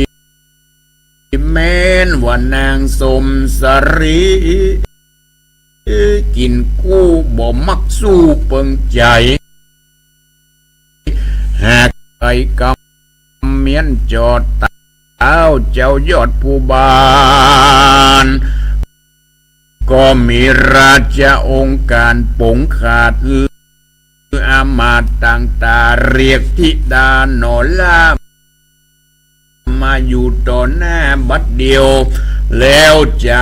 แม้นว่านางสมสรีกินกู้บ่มักสู้เปิงใจหากไอ้กำเมียนจอดเต้าเจ้ายอดผู้บานก็มีราชองค์การปงขาดอามาตย์ต่างตาเรียกธิดาโนลามาอยู่ต่อหน้าบัดเดียวแล้วจะ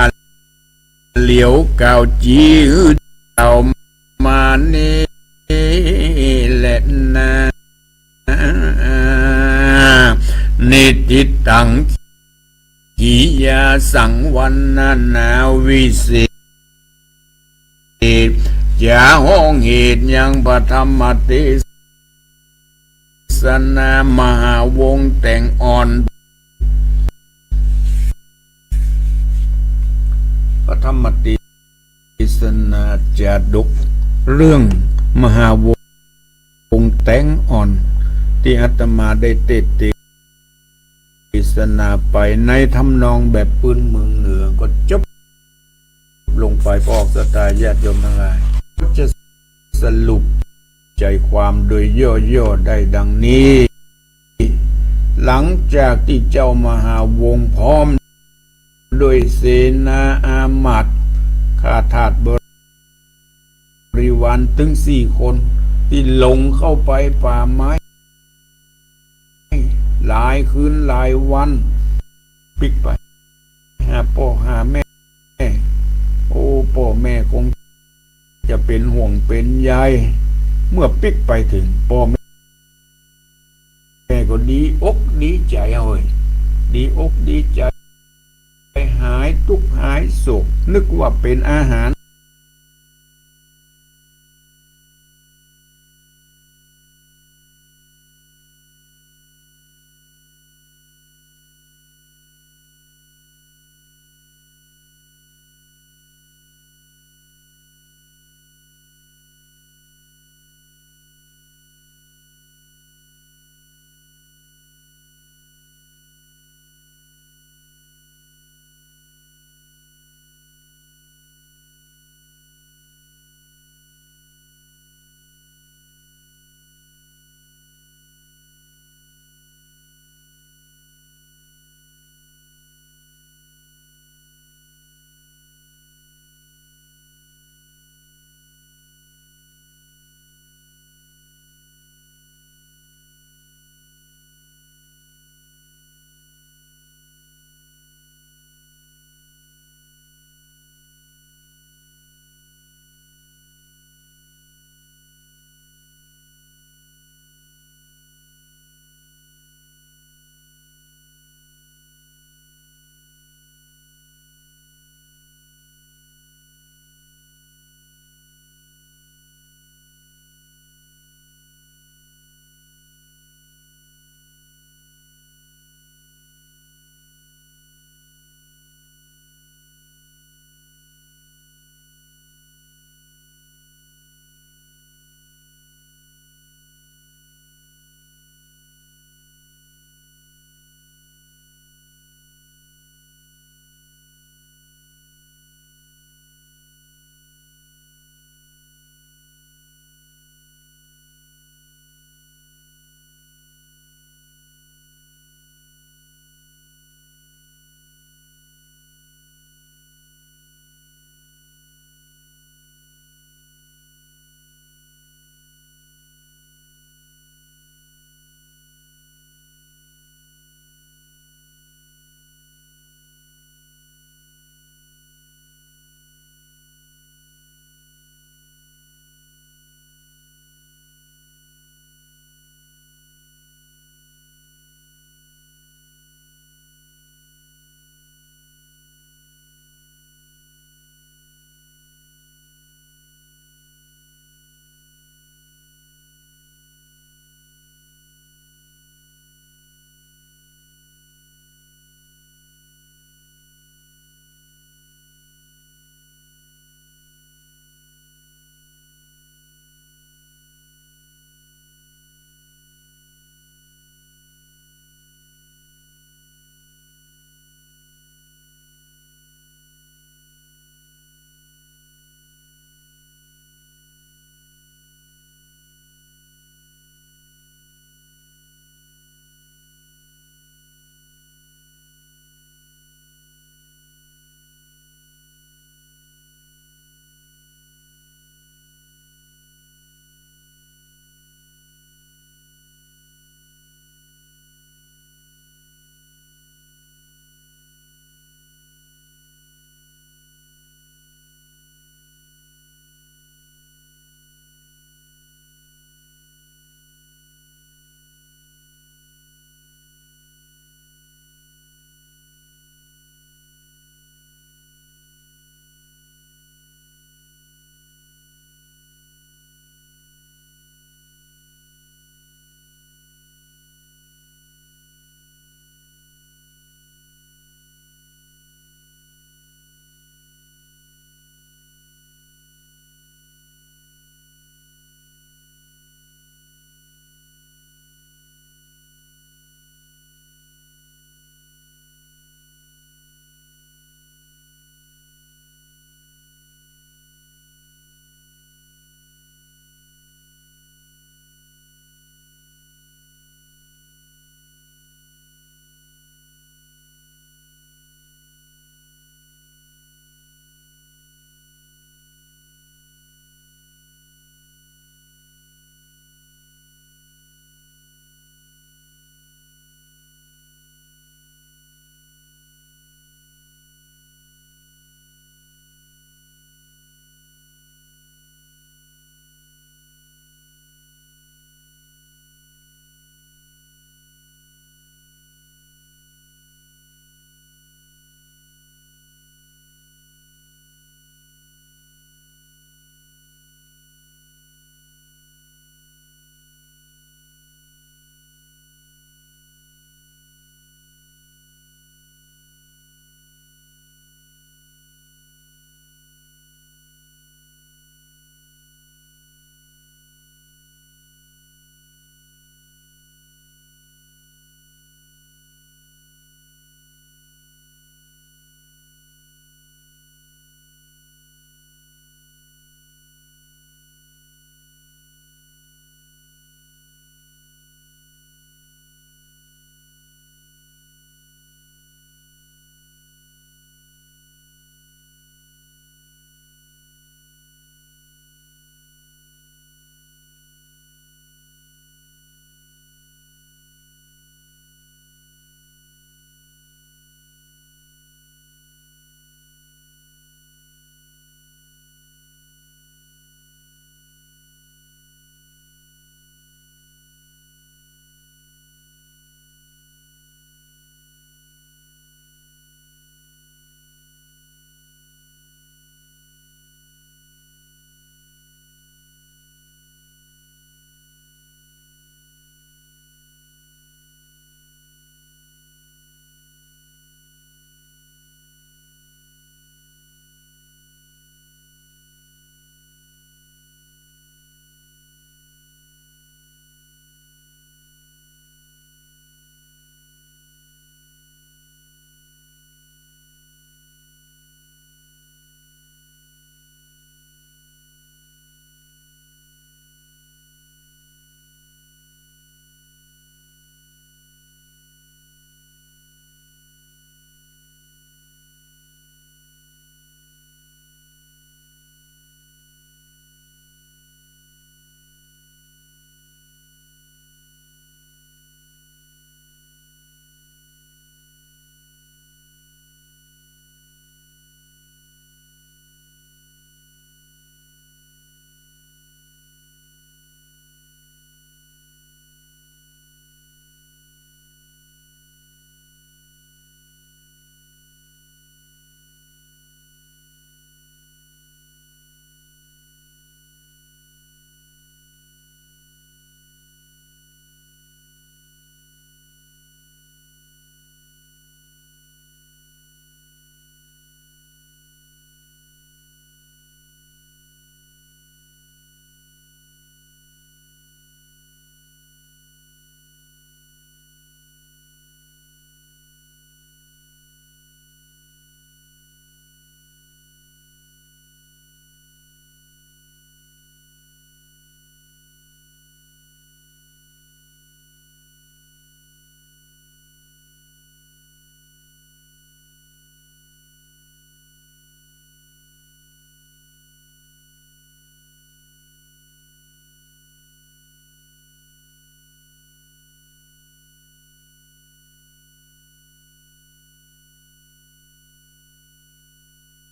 เหลียวเก่าจีเต่ามานี่แหละนะนิติตังกิยาสังวันนาวิเศษจะห้องเหตุยังปฐมติสนามหาวงแต่งอ่อนปฐมติสนาจาดกเรื่องมหาวงแต่งอ่อนที่อาตมาได้เทศนาไปในทำนองแบบปืนเมืองเหนือก็จบลงไปพอกสตาญาติโยมทั้งหลายจะสรุปใจความโดยย่อๆได้ดังนี้ หลังจากที่เจ้ามหาวงพร้อมโดยเสนาอามาตย์ข้าทาสบริวารถึง4 คนที่ลงเข้าไปป่าไม้หลายคืนหลายวันปิกไปหาพ่อหาแม่โอ้พ่อแม่คงจะเป็นห่วงเป็นใยเมื่อปิกไปถึงพ่อแม่ก็ดีอกดีใจเฮ้ยดีอกดีใจหายทุกข์หายโศกนึกว่าเป็นอาหาร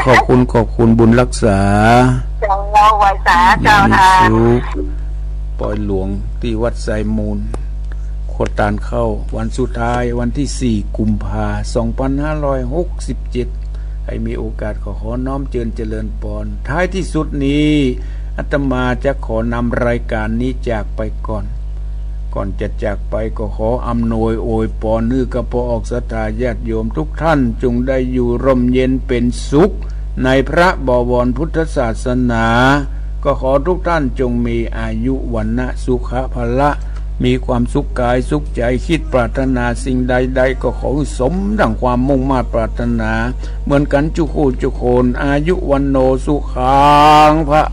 ขอบคุณบุญรักษา เจ้าไว้สาเจ้า มี ทาน สุขปล่อยหลวงที่วัดไซมูลโคตานเข้าวันสุดท้ายวันที่4 กุมภาพันธ์ 2567ให้มีโอกาสขอน้อมเจริญพรท้ายที่สุดนี้อาตมาจะขอนำรายการนี้จากไปก่อนจะจากไปก็ขออำนวยอวยพรนึกกระพอออกศรัทธาญาติโยมทุกท่านจงได้อยู่ร่มเย็นเป็นสุขในพระบวรพุทธศาสนาก็ขอทุกท่านจงมีอายุวันนะสุขภละมีความสุขกายสุขใจคิดปรารถนาสิ่งใดๆก็ขอสมดังความมุ่งมา่ปรารถนาเหมือนกันจุโคนอายุวันโนสุขังพระ